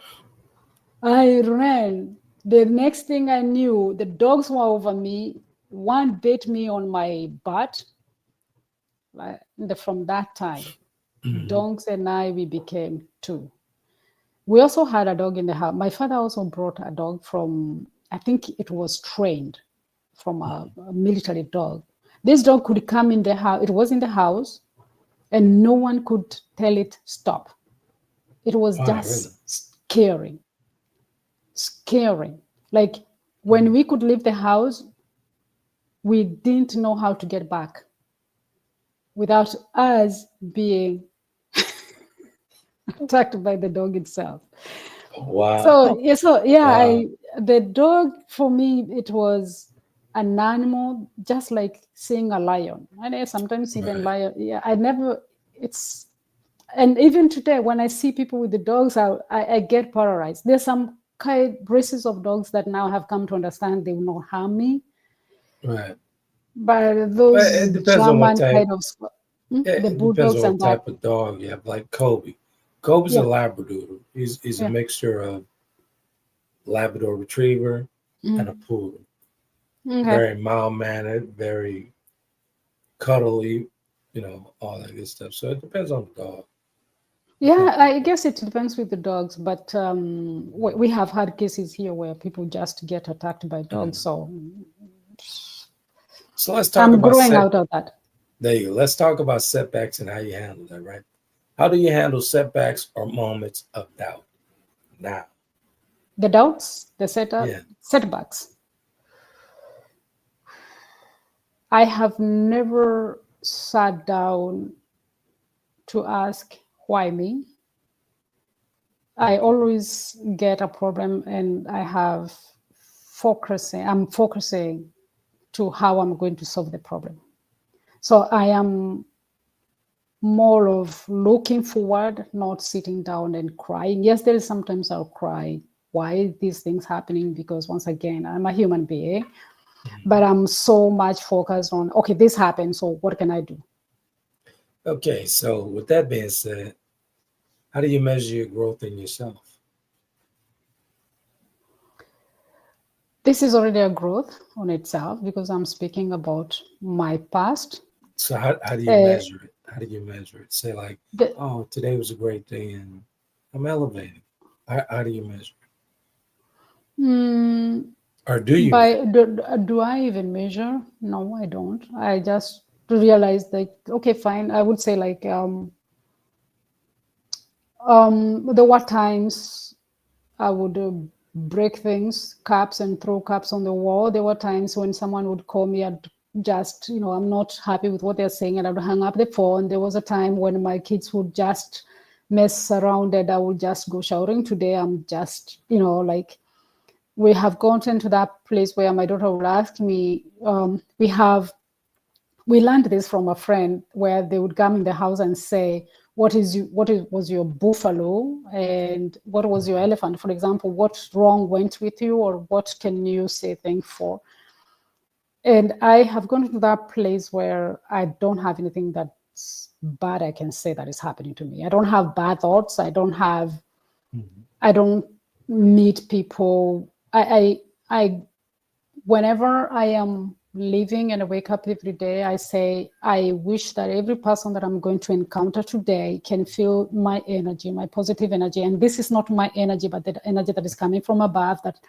The next thing I knew, the dogs were over me. One bit me on my butt. From that time, dogs and we became two. We also had a dog in the house. My father also brought a dog from, I think it was trained from a military dog. This dog could come in the house. It was in the house, and no one could tell it stop. It was just scary. Like when we could leave the house, we didn't know how to get back without us being attacked by the dog itself. Wow. The dog, for me, it was an animal, just like seeing a lion. And I sometimes see the lion. Yeah, and even today, when I see people with the dogs, I get paralyzed. There's some races of dogs that now have come to understand they will not harm me. Right. But those it depends on what type, the bulldogs and type of dog you have, like Kobe. Kobe's a Labradoodle. He's a mixture of Labrador Retriever and a Poodle. Okay. Very mild-mannered, very cuddly, all that good stuff. So it depends on the dog. Yeah, I guess it depends with the dogs, but we have had cases here where people just get attacked by dogs. So let's talk about growing out of that. There you go. Let's talk about setbacks and how you handle that, right? How do you handle setbacks or moments of doubt now? The doubts, the setbacks. I have never sat down to ask, why me? I always get a problem and I'm focusing to how I'm going to solve the problem. So I am more of looking forward, not sitting down and crying. Yes, there is sometimes I'll cry. Why are these things happening? Because once again, I'm a human being, but I'm so much focused on, okay, this happened, so what can I do? Okay, so with that being said, how do you measure your growth in yourself? This is already a growth on itself because I'm speaking about my past. So how do you measure it? How do you measure it? Say like, today was a great day and I'm elevating. How do you measure it? Or do you? Do I even measure? No, I don't. I just realize like, okay, fine. I would say like, there were times I would break things, cups, and throw cups on the wall. There were times when someone would call me and just, I'm not happy with what they're saying, and I would hang up the phone. There was a time when my kids would just mess around and I would just go shouting. Today, I'm just, like, we have gotten to that place where my daughter would ask me, we learned this from a friend where they would come in the house and say, what was your buffalo and what was your elephant? For example, what wrong went with you, or what can you say thank for? And I have gone to that place where I don't have anything that's bad I can say that is happening to me. I don't have bad thoughts. I don't meet people. Whenever I am living and I wake up every day, I say, I wish that every person that I'm going to encounter today can feel my energy, my positive energy. And this is not my energy, but the energy that is coming from above, that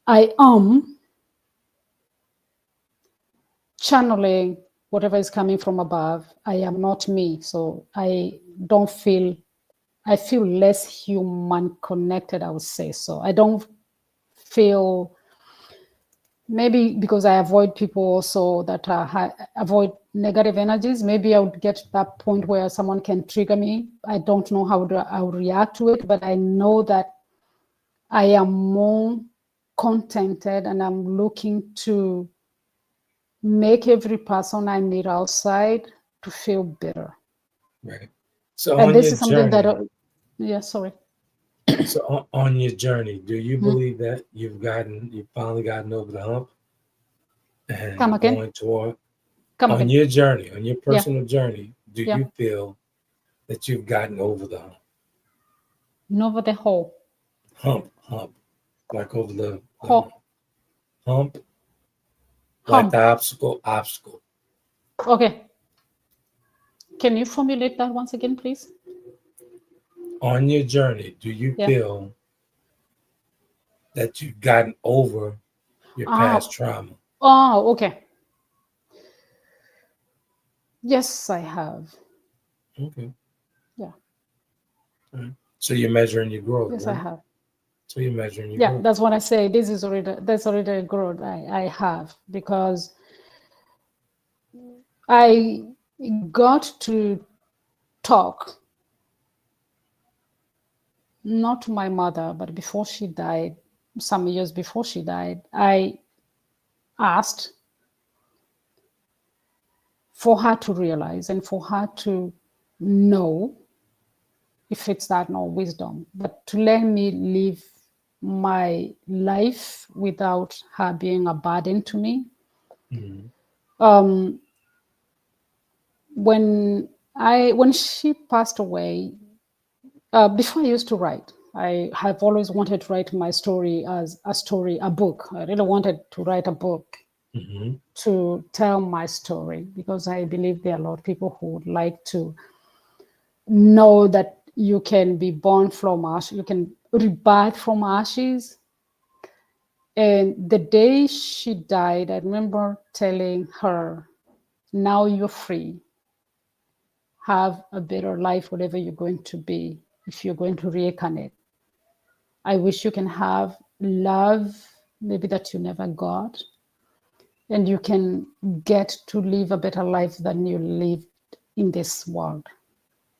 I am channeling whatever is coming from above. I am not me. So I feel less human connected, I would say. So I don't feel, maybe because I avoid people also that avoid negative energies, maybe I would get to that point where someone can trigger me. I don't know how I would react to it, but I know that I am more contented and I'm looking to make every person I meet outside to feel better. Right. So And on this your is something journey, that, yeah, sorry. so on your journey, do you believe that you've finally gotten over the hump Come and again? going toward Come on again. your journey, on your Yeah. personal journey? Do Yeah. you feel that you've gotten over the Over the hole. hump, like over the Hump. hump, like the obstacle? Okay. Can you formulate that once again, please? On your journey, do you Yeah. feel that you've gotten over your past trauma? Oh, okay. Yes, I have. Okay. Yeah. All right. So you're measuring your growth, Yes, right? I have. So you're measuring your Yeah, growth. that's what I say. That's already a growth I have, because I got to talk, not to my mother, but before she died, some years before she died, I asked for her to realize and for her to know, if it's that, no wisdom, but to let me live my life without her being a burden to me. Mm-hmm. When she passed away, before I used to write, I have always wanted to write my story as a book. I really wanted to write a book Mm-hmm. to tell my story, because I believe there are a lot of people who would like to know that you can be born from ash, you can rebirth from ashes. And the day she died, I remember telling her, now you're free. Have a better life, whatever you're going to be, if you're going to reincarnate. I wish you can have love, maybe that you never got, and you can get to live a better life than you lived in this world.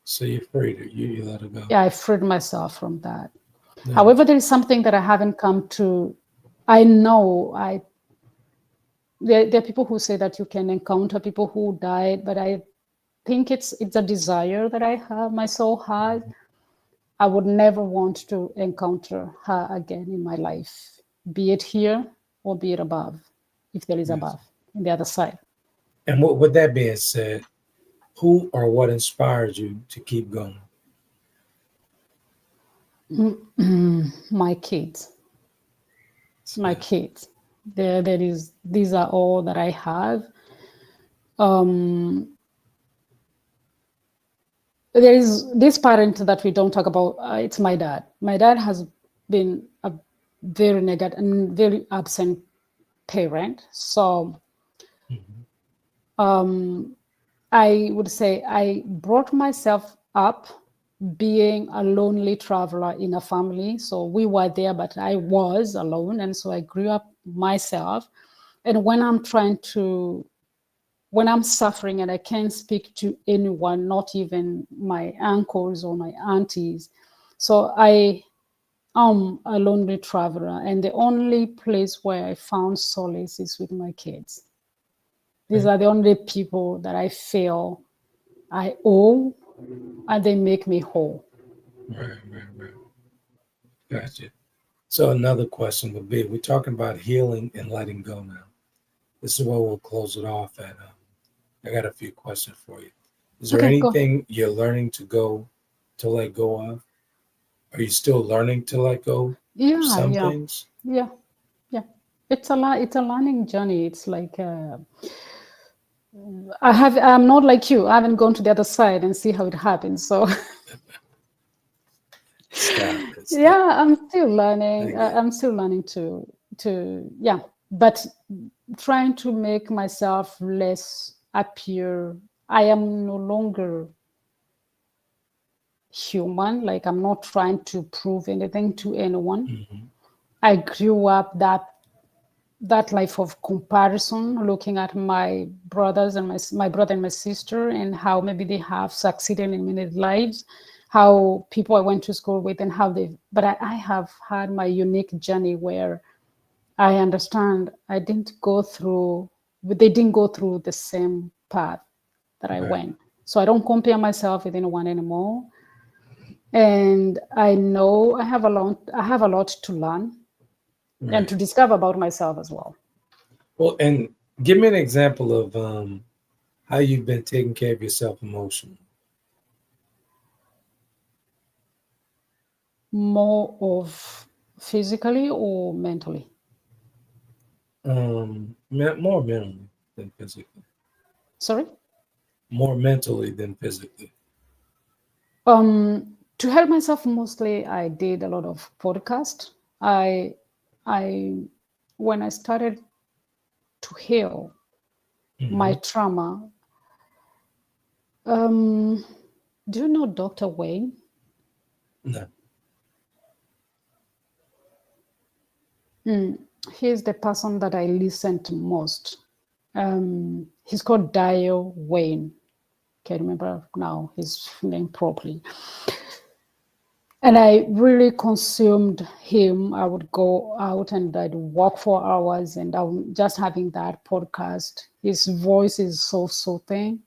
So you're free to you let it go. Yeah, I freed myself from that. Yeah. However, there is something that I haven't come to. I know there are people who say that you can encounter people who died, but I think it's a desire that I have, my soul has. I would never want to encounter her again in my life, be it here or be it above, if there is Yes. above, in the other side. And with that being said, who or what inspires you to keep going? My kids. My kids. These are all that I have. There is this parent that we don't talk about. It's my dad. My dad has been a very negative and very absent parent. So I would say I brought myself up being a lonely traveler in a family. So we were there, but I was alone. And so I grew up myself. And when I'm suffering and I can't speak to anyone, not even my uncles or my aunties. So I am a lonely traveler. And the only place where I found solace is with my kids. These are the only people that I feel I owe, and they make me whole. Right. Gotcha. So another question would be, we're talking about healing and letting go now. This is where we'll close it off at. I got a few questions for you. Is there anything you're learning to let go of? Are you still learning to let go of some things? Yeah. It's a learning journey. It's like I'm not like you. I haven't gone to the other side and see how it happens. So Stop. yeah, I'm still I learning. get it. I'm still learning yeah, but trying to make myself less appear. I am no longer human. Like I'm not trying to prove anything to anyone. Mhm. I grew up that life of comparison, looking at my brothers and my brother and my sister, and how maybe they have succeeded in many lives, how people I went to school with, and how they. But I have had my unique journey where I understand I didn't go through. They didn't go through the same path that I Right. went. So I don't compare myself with anyone anymore. And I know I have a lot to learn and Right. to discover about myself as well. Well, and give me an example of how you've been taking care of yourself emotionally. More of physically or mentally? More mentally than physically. Sorry. More mentally than physically. To help myself, mostly I did a lot of podcast. I when I started to heal my Hmm. trauma. um do you know Dr. Wayne? No. He's the person that I listen to most. He's called Dio Wayne. Can't remember now his name properly. And I really consumed him. I would go out and I'd walk for hours, and I'm just having that podcast. His voice is so soothing.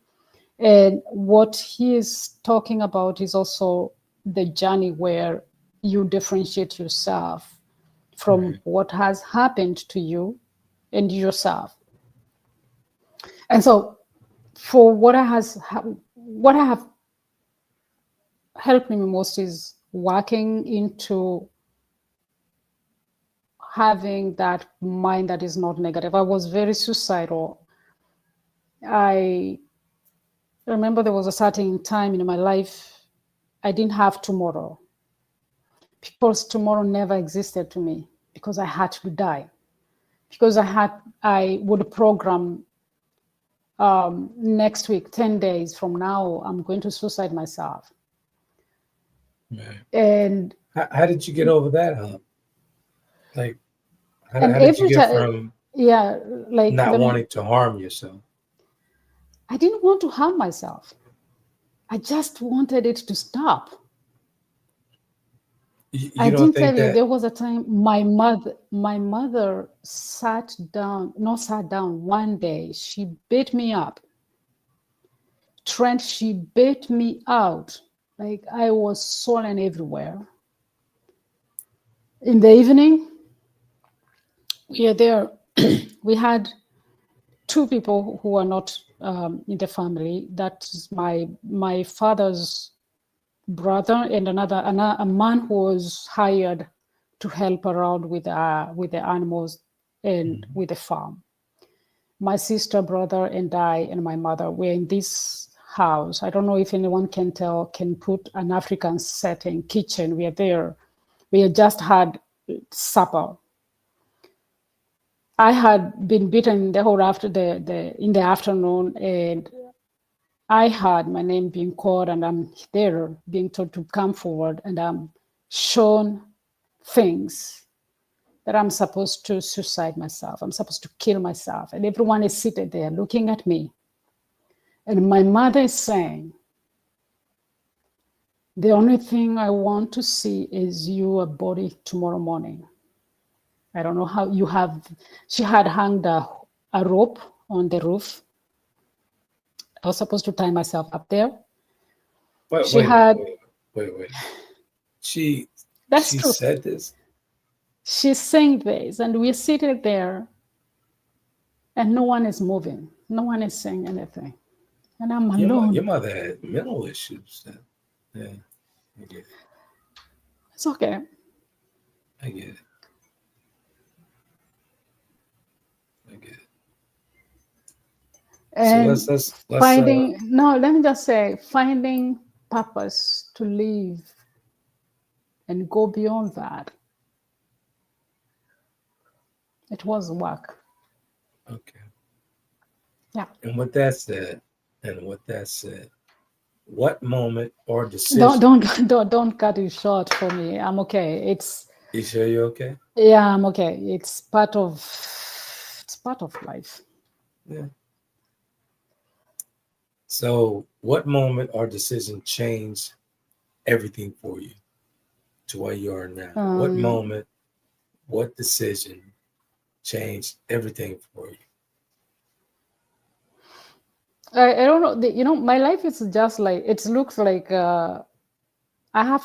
And what he is talking about is also the journey where you differentiate yourself from Right. what has happened to you and yourself. And so, for what I have helped me most is working into having that mind that is not negative. I was very suicidal. I remember there was a certain time in my life I didn't have tomorrow, because tomorrow never existed to me, because I had to die, because I would program next week, 10 days from now, I'm going to suicide myself. Right. And How did you get over that hump? Like, and how did you every get time, from yeah, like not wanting to harm yourself? I didn't want to harm myself. I just wanted it to stop. I You don't didn't think tell you, that? there was a time my mother not sat down one day. She beat me up. Trent, she beat me out. Like I was swollen everywhere. In the evening, we are there. We had two people who are not in the family. That's my father's brother, and another a man who was hired to help around with the animals and Mhm. with the farm. My sister, brother, and I and my mother were in this house. I don't know if anyone can put an African setting kitchen. We are there. We had just had supper. I had been beaten the whole after the in the afternoon, and I had my name being called, and I'm there being told to come forward, and I'm shown things that I'm supposed to suicide myself. I'm supposed to kill myself. And everyone is seated there looking at me. And my mother is saying, the only thing I want to see is your body tomorrow morning. I don't know how she had hung a rope on the roof. I was supposed to tie myself up there. Wait, She wait a minute. had, Wait. She that's she true. said this. She's saying this, and we're seated there, and no one is moving. No one is saying anything. And I'm Your alone. mother had mental issues. Yeah, I get it. It's okay. I get it. I get it. And So let's let me just say, finding purpose to live and go beyond that. It was work. okay. Yeah. And with that said, what moment or decision? Don't cut it short for me. I'm okay. You sure you're okay? Yeah, I'm okay. It's part of life. Yeah. So, what moment or decision changed everything for you to where you are now? What moment, what decision changed everything for you? I don't know. My life is just like, it looks like I have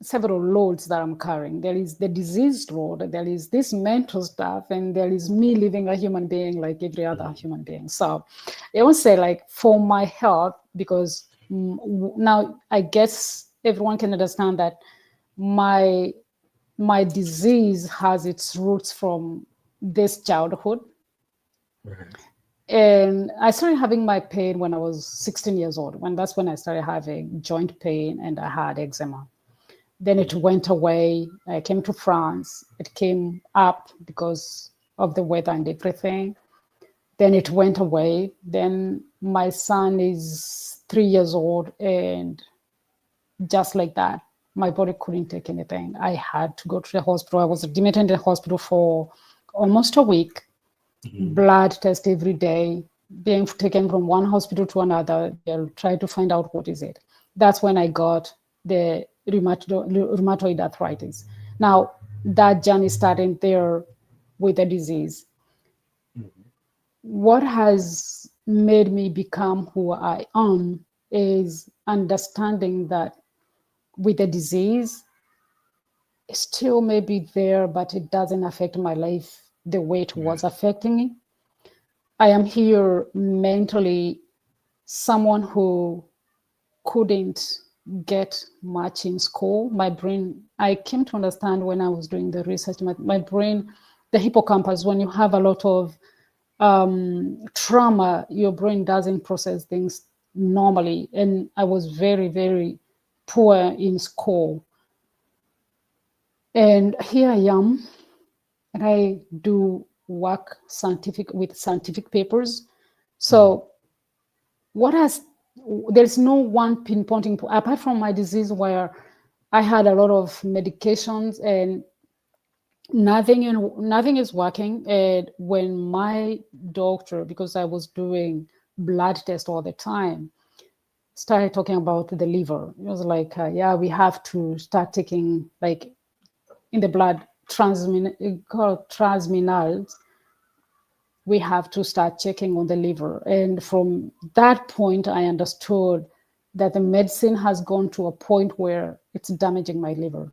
several loads that I'm carrying. There is the diseased load, there is this mental stuff, and there is me living a human being like every other human being. So I would say, like, for my health, because now I guess everyone can understand that my disease has its roots from this childhood. Right. And I started having my pain when I was 16 years old. That's when I started having joint pain and I had eczema. Then it went away. I came to France. It came up because of the weather and everything. Then it went away. Then my son is 3 years old, and just like that, my body couldn't take anything. I had to go to the hospital. I was admitted in the hospital for almost a week. Blood test every day, being taken from one hospital to another. They'll try to find out what is it. That's when I got the rheumatoid arthritis. Now, that journey started there with the disease. What has made me become who I am is understanding that with the disease, it still may be there, but it doesn't affect my life the way it was affecting me. I am here mentally someone who couldn't get much in school. My brain, I came to understand when I was doing the research, my brain, the hippocampus, when you have a lot of trauma, your brain doesn't process things normally. And I was very, very poor in school. And here I am, and I do work with scientific papers. So there's no one pinpointing, apart from my disease where I had a lot of medications and nothing is working. And when my doctor, because I was doing blood tests all the time, started talking about the liver, it was like, yeah, we have to start taking, like, in the blood, transminerals, we have to start checking on the liver. And from that point, I understood that the medicine has gone to a point where it's damaging my liver.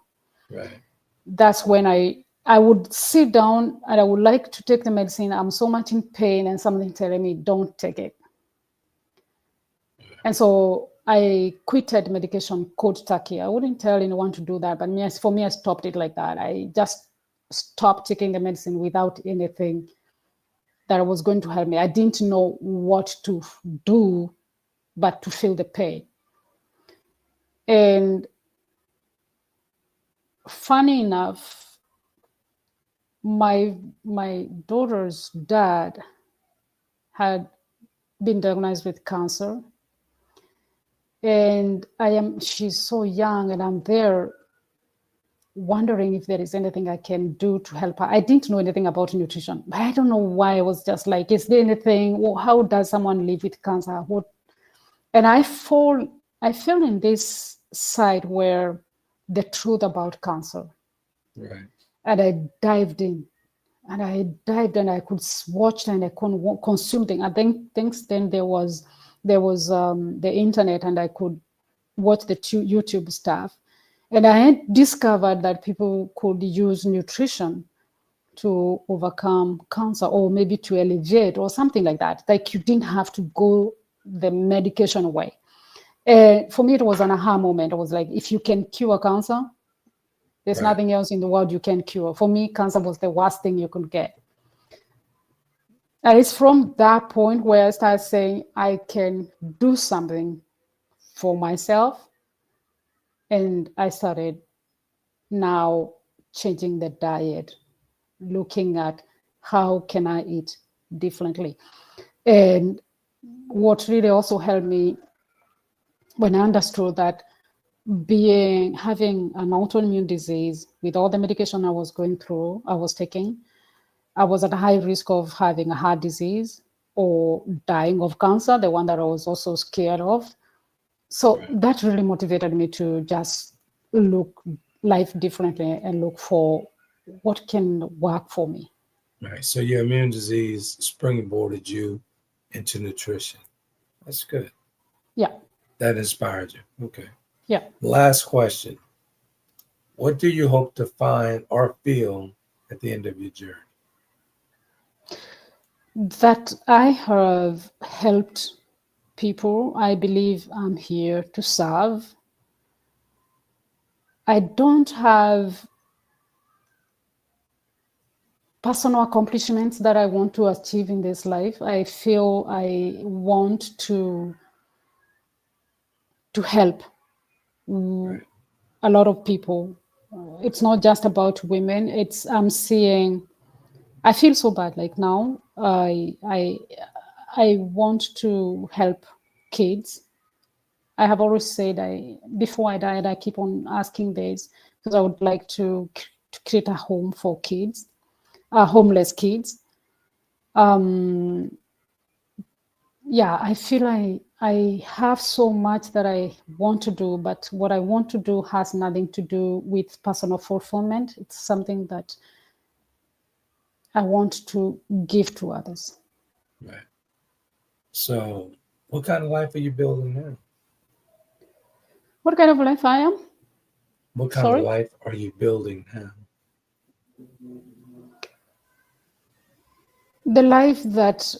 Right. That's when I would sit down and I would like to take the medicine. I'm so much in pain, and something telling me, don't take it. And so I quitted medication cold turkey. I wouldn't tell anyone to do that, but for me, I stopped it like that. I just stopped taking the medicine without anything that was going to help me. I didn't know what to do but to feel the pain. And funny enough, my daughter's dad had been diagnosed with cancer. And she's so young, and I'm there wondering if there is anything I can do to help her. I didn't know anything about nutrition, but I don't know why. I was just like, is there anything? Well, how does someone live with cancer? And I fell in this side where the truth about cancer. Right. And I dived in, and I could watch and I could consume things. I think then there was the internet, and I could watch the YouTube stuff. And I had discovered that people could use nutrition to overcome cancer, or maybe to alleviate, or something like that. Like, you didn't have to go the medication way. For me, it was an aha moment. I was like, if you can cure cancer, there's nothing else in the world you can cure. For me, cancer was the worst thing you could get. And it's from that point where I start saying I can do something for myself. And I started now changing the diet, looking at how can I eat differently. And what really also helped me when I understood that having an autoimmune disease with all the medication I was taking, I was at a high risk of having a heart disease or dying of cancer, the one that I was also scared of. So that really motivated me to just look life differently and look for what can work for me. Right. So your immune disease springboarded you into nutrition. That's good. Yeah. That inspired you. Okay. Yeah. Last question. What do you hope to find or feel at the end of your journey? That I have helped people. I believe I'm here to serve. I don't have personal accomplishments that I want to achieve in this life. I feel I want to help a lot of people. It's not just about women. I feel so bad. Like now, I want to help kids. I have always said before I died, I keep on asking this because I would like to create a home for kids, homeless kids. Yeah, I feel I have so much that I want to do, but what I want to do has nothing to do with personal fulfillment. It's something that I want to give to others. Right. So, what kind of life are you building now? What kind of life I am? What kind of life are you building now? The life that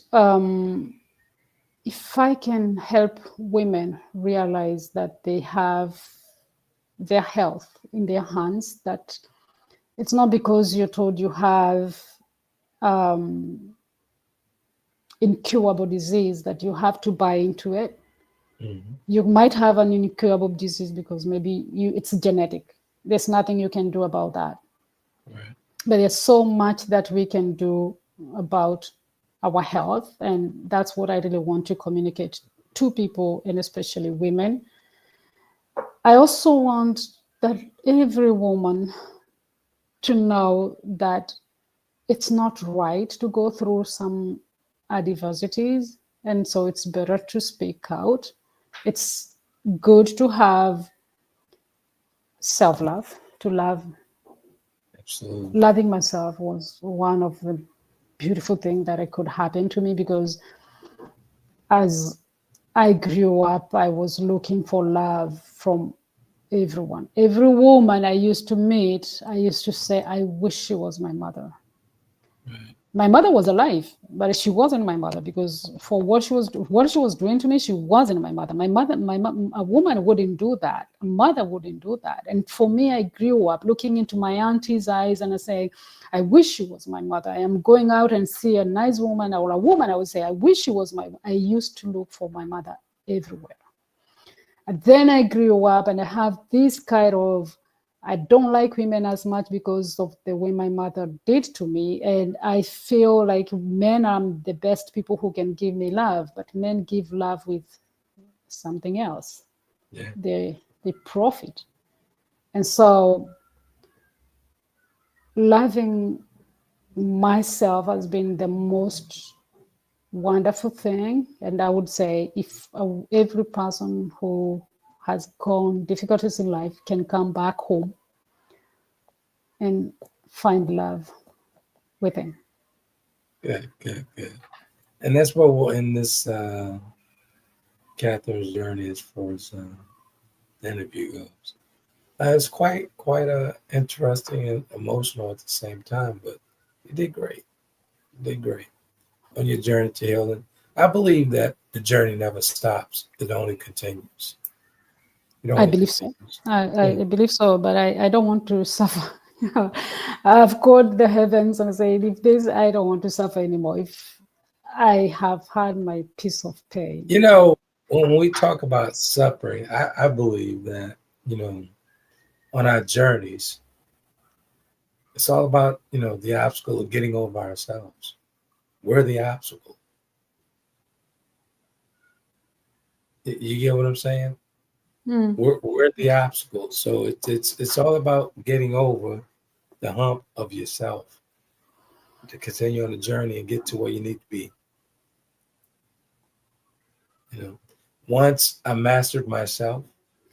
if I can help women realize that they have their health in their hands, that it's not because you're told you have incurable disease that you have to buy into it. Mm-hmm. You might have an incurable disease because maybe it's genetic. There's nothing you can do about that. Right. But there's so much that we can do about our health, and that's what I really want to communicate to people, and especially women. I also want that every woman to know that it's not right to go through some adversities, and so it's better to speak out. It's good to have self-love, to love. Absolutely. Loving myself was one of the beautiful things that could happen to me, because as I grew up, I was looking for love from everyone. Every woman I used to meet, I used to say, I wish she was my mother. Right. My mother was alive, but she wasn't my mother, because for what she was doing to me, she wasn't my mother. A woman wouldn't do that. A mother wouldn't do that. And for me, I grew up looking into my auntie's eyes and I say, I wish she was my mother. I am going out and see a nice woman or a woman, I would say, I wish she was I used to look for my mother everywhere. And then I grew up and I have this kind of, I don't like women as much because of the way my mother did to me. And I feel like men are the best people who can give me love, but men give love with something else. Yeah. They profit. And so loving myself has been the most wonderful thing. And I would say if every person who has gone difficulties in life can come back home and find love within. Good. And that's what we'll end this Catherine's journey as far as the interview goes. It's quite interesting and emotional at the same time, but you did great. On your journey to healing. I believe that the journey never stops. It only continues. I believe so. I believe so, but I don't want to suffer. I've called the heavens and said, if this, I don't want to suffer anymore. If I have had my piece of pain. You know, when we talk about suffering, I believe that, on our journeys, it's all about, the obstacle of getting over ourselves. We're the obstacle. You get what I'm saying? Mm. We're the obstacle. So it's all about getting over the hump of yourself to continue on the journey and get to where you need to be. Once I mastered myself,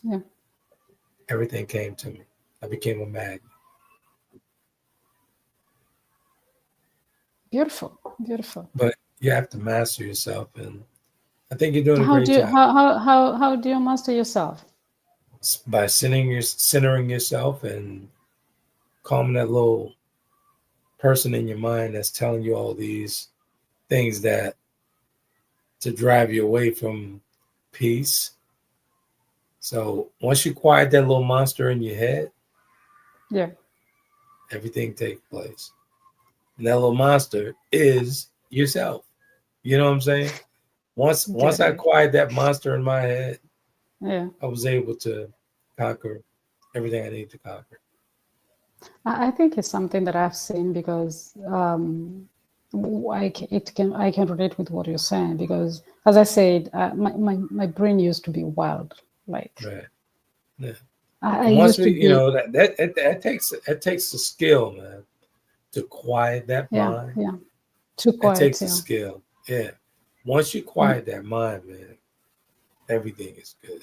Yeah. everything came to me. I became a magnet. Beautiful. Beautiful. But you have to master yourself, and I think you're doing a How great do you job how do you master yourself? by centering yourself and calming that little person in your mind that's telling you all these things that to drive you away from peace. So once you quiet that little monster in your head, Yeah. everything takes place. And that little monster is yourself. You know what I'm saying? Once Get I it. quiet that monster in my head, Yeah. I was able to conquer everything I need to conquer. I think it's something that I've seen because I can relate with what you're saying because as I said, my brain used to be wild. Like Right. Yeah. I And once used we, to be that takes a skill, man, to quiet that yeah, mind. yeah, too It quiet. takes a Yeah. skill. Yeah. Once you quiet that mind, man, everything is good.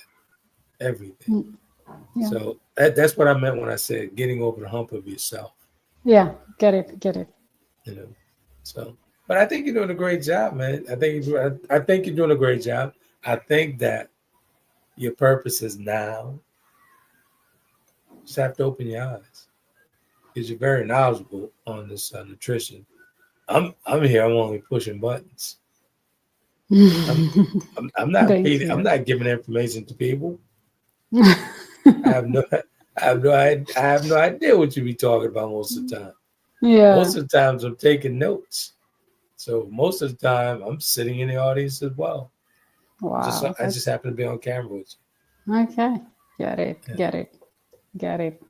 Everything. Mm, yeah, So that's what I meant when I said getting over the hump of yourself. yeah. Get it. You know. So, but I think you're doing a great job, man. I think you're doing a great job. I think that your purpose is now. You just have to open your eyes because you're very knowledgeable on this nutrition. I'm here. I'm only pushing buttons. I'm I'm not Thank feeding. I'm you. not giving information to people. I have no I have no idea what you be talking about most of the time. Yeah. Most of the times I'm taking notes. So most of the time I'm sitting in the audience as well. Wow. I just happen to be on camera with Okay. Get it. you. Yeah. Get it. Get it.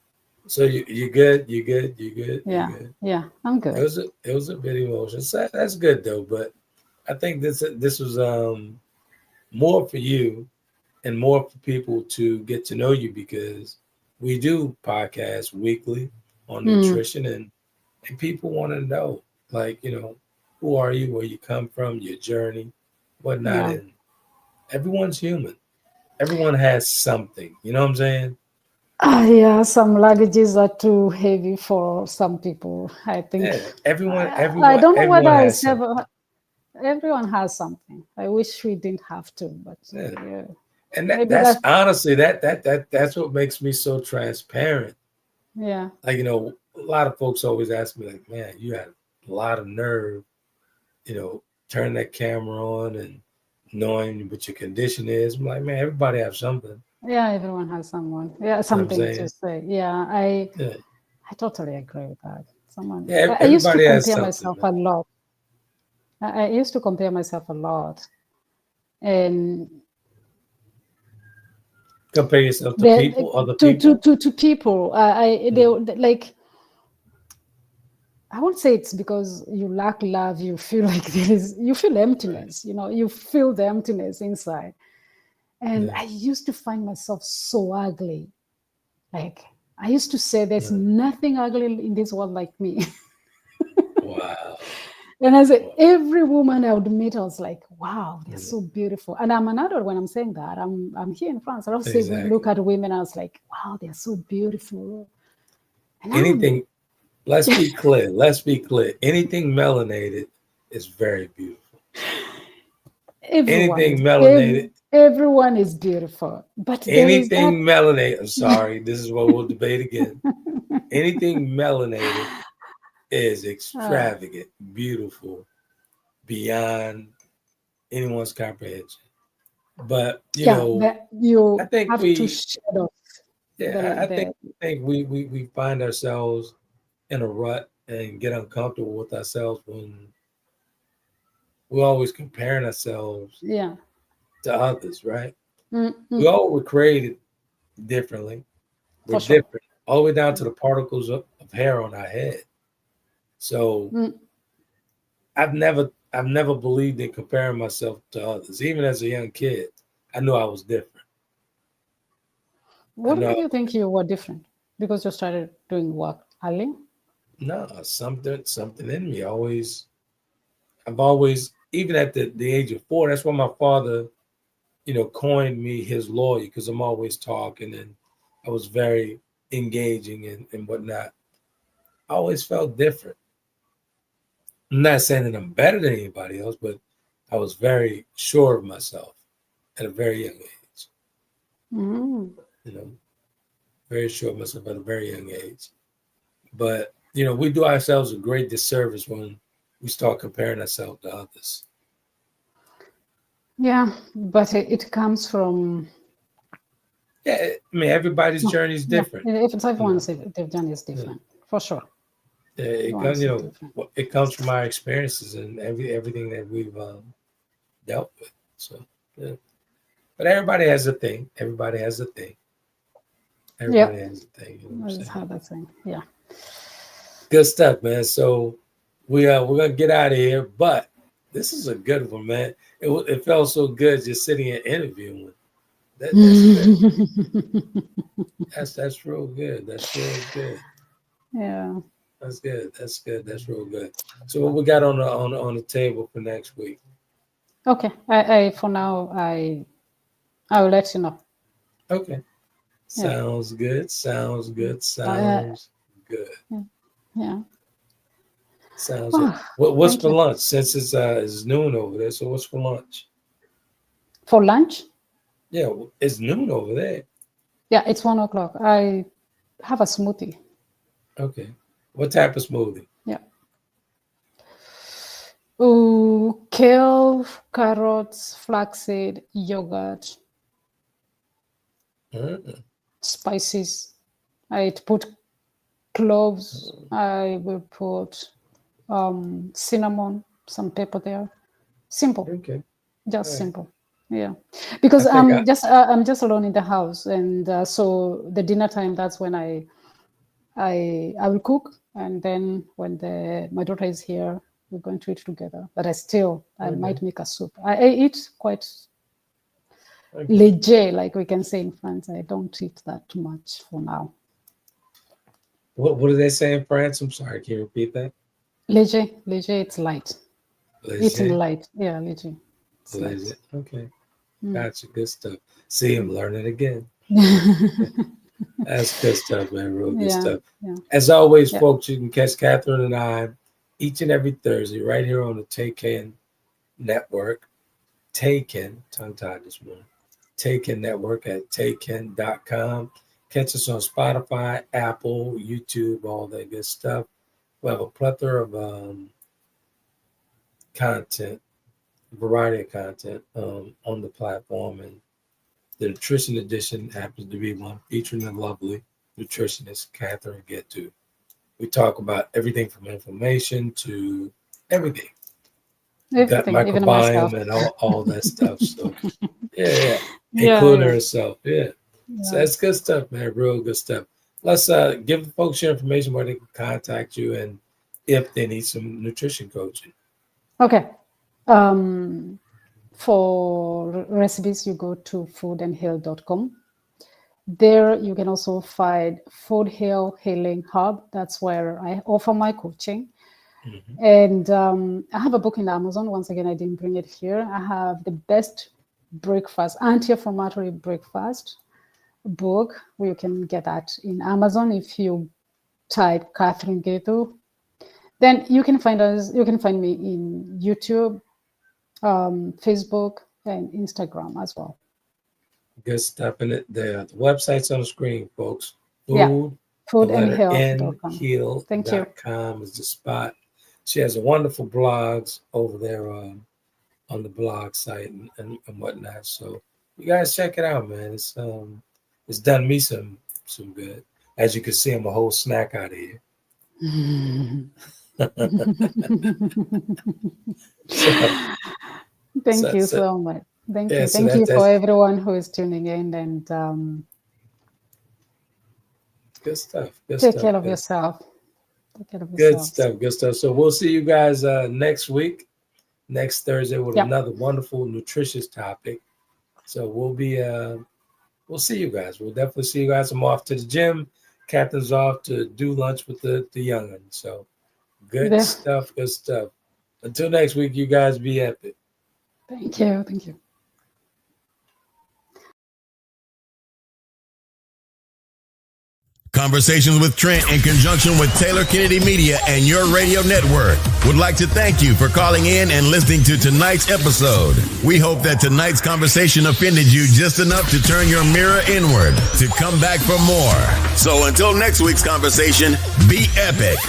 So you good, you good, you good, you Yeah. good. Yeah. I'm good. It was a bit emotional. So that's good though, but I think this was more for you and more for people to get to know you because we do podcasts weekly on Mm, nutrition and people want to know, like, who are you, where you come from, your journey, whatnot. yeah. And everyone's human. Everyone has something. You know what I'm saying? Yeah, some luggages are too heavy for some people. I think Yeah. I don't know whether Everyone I has have. something. Everyone has something. I wish we didn't have to, but Yeah. yeah, And maybe that's that. honestly that's what makes me so transparent. Yeah, Like, a lot of folks always ask me, like, man, you had a lot of nerve, turning that camera on and knowing what your condition is. I'm like, man, everybody have something. yeah. Everyone has someone. Yeah, You know what I'm something to saying? say. Yeah, Yeah. I totally agree with that. Someone. Yeah, I used to everybody has compare something, myself a man. lot. I used to compare myself a lot, and Compare yourself to the people, other people. to people. They like. I won't say it's because you lack love. You feel like you feel Right. emptiness. You feel the emptiness inside. And Yeah. I used to find myself so ugly. Like I used to say, there's Right. nothing ugly in this world like me. Wow. And as Wow. every woman I would meet, I was like, wow, they're Yeah. so beautiful. And I'm an adult when I'm saying that. I'm here in France. I don't say look Exactly. at women. I was like, wow, they're so beautiful. And I'm Anything, let's be clear. Let's be clear. Anything melanated is very beautiful. everyone Anything is melanated, everyone is beautiful. But there is that. anything melanated, I'm sorry, this is what we'll debate again. Anything melanated is uh, extravagant, beautiful, beyond anyone's comprehension. But yeah, that I you think have to shed off I the think we find ourselves in a rut and get uncomfortable with ourselves when we're always comparing ourselves Yeah. to others, right? Mm-hmm. We all were created differently. We're For sure. different, all the way down to the particles of hair on our head. So Mm. I've never believed in comparing myself to others. Even as a young kid, I knew I was different. I What know made you think you were different? Because you started doing work early? no something in me I've always, even at the age of 4, that's why my father, coined me his lawyer, because I'm always talking and I was very engaging and whatnot. I always felt different. I'm not saying that I'm better than anybody else, but I was very sure of myself at a very young age. Mm. You know, very sure of myself at a very young age. But we do ourselves a great disservice when we start comparing ourselves to others. Yeah, but it comes from, Yeah, I mean everybody's journey is yeah, different. if it's You know, everyone's, their journey is yeah. different, for sure. It comes, Everyone's different. it comes from our experiences and everything that we've dealt with. So, yeah. But everybody has a thing. Everybody has a thing. Yeah, Everybody has a thing. You know what I'm that's saying? how that's saying. Yeah. Good stuff, man. So we're gonna get out of here, but this is a good one, man. It felt so good just sitting and interviewing. That's good. That's real good. That's real good. Yeah. That's good. That's good. That's real good. So what we got on the table for next week? Okay. I for now I will let you know. Okay. Yeah. Sounds good. Sounds good. Uh, Sounds good. yeah. Sounds good. Oh, What's thank for you. lunch? Since it's noon over there, so what's for lunch? For lunch? Yeah, it's noon over there. Yeah, it's 1 o'clock. I have a smoothie. Okay. What type of smoothie? Yeah. Ooh, kale, carrots, flaxseed, yogurt, Uh, spices. I put cloves. I will put cinnamon, some pepper there. Simple, okay. just All right. simple. Yeah, I because think I I'm just alone in the house, and so the dinner time, that's when I will cook, and then when my daughter is here, we're going to eat together. But I okay. might make a soup. I eat quite Okay. léger, like we can say in France. I don't eat that too much for now. What do they say in France? I'm sorry, can you repeat that? Léger, léger, it's light. Eating Léger. light. Yeah, léger. It's light. Léger. Okay. Mm. Gotcha. Good stuff. See, I'm learning again. That's good stuff, man. Real good Yeah, stuff. yeah, As always, yeah. folks, you can catch Catherine and I each and every Thursday right here on the Taken Network. Taken, tongue tied this morning. Taken Network at taken.com. Catch us on Spotify, Apple, YouTube, all that good stuff. We have a plethora of content, variety of content on the platform. And the Nutrition Edition happens to be one featuring the lovely nutritionist, Cathrine Githu. We talk about everything from inflammation to everything, gut Everything, even myself. microbiome and all that stuff. So, yeah, Yeah, including yeah, herself. Yeah. So yeah. that's good stuff, man. Real good stuff. Let's give folks your information where they can contact you and if they need some nutrition coaching. Okay. For recipes, you go to foodandheal.com. There, you can also find Food Heal Healing Hub. That's where I offer my coaching. Mm-hmm. And I have a book in Amazon. Once again, I didn't bring it here. I have the best breakfast, anti-inflammatory breakfast book. You can get that in Amazon if you type Cathrine Githu. Then you can find us. You can find me in YouTube, Facebook, and Instagram as well. Good stuff in it there. The website's on the screen, folks. Yeah, Food, the letter N, foodandheal.com. Thank you. heal.com is the spot. She has a wonderful blogs over there on the blog site and whatnot. So you guys check it out, man. It's done me some good. As you can see, I'm a whole snack out of here. Thank you so much. Thank you. So Thank you for everyone who is tuning in, and good stuff. Take care of yourself. Good stuff. So we'll see you guys next week, next Thursday, with another wonderful, nutritious topic. So we'll see you guys. We'll definitely see you guys. I'm off to the gym. Catherine's off to do lunch with the young'un. So good stuff. Until next week, you guys be epic. Thank you. Conversations with Trent in conjunction with Taylor Kennedy Media and your radio network would like to thank you for calling in and listening to tonight's episode. We hope that tonight's conversation offended you just enough to turn your mirror inward to come back for more. So until next week's conversation, be epic.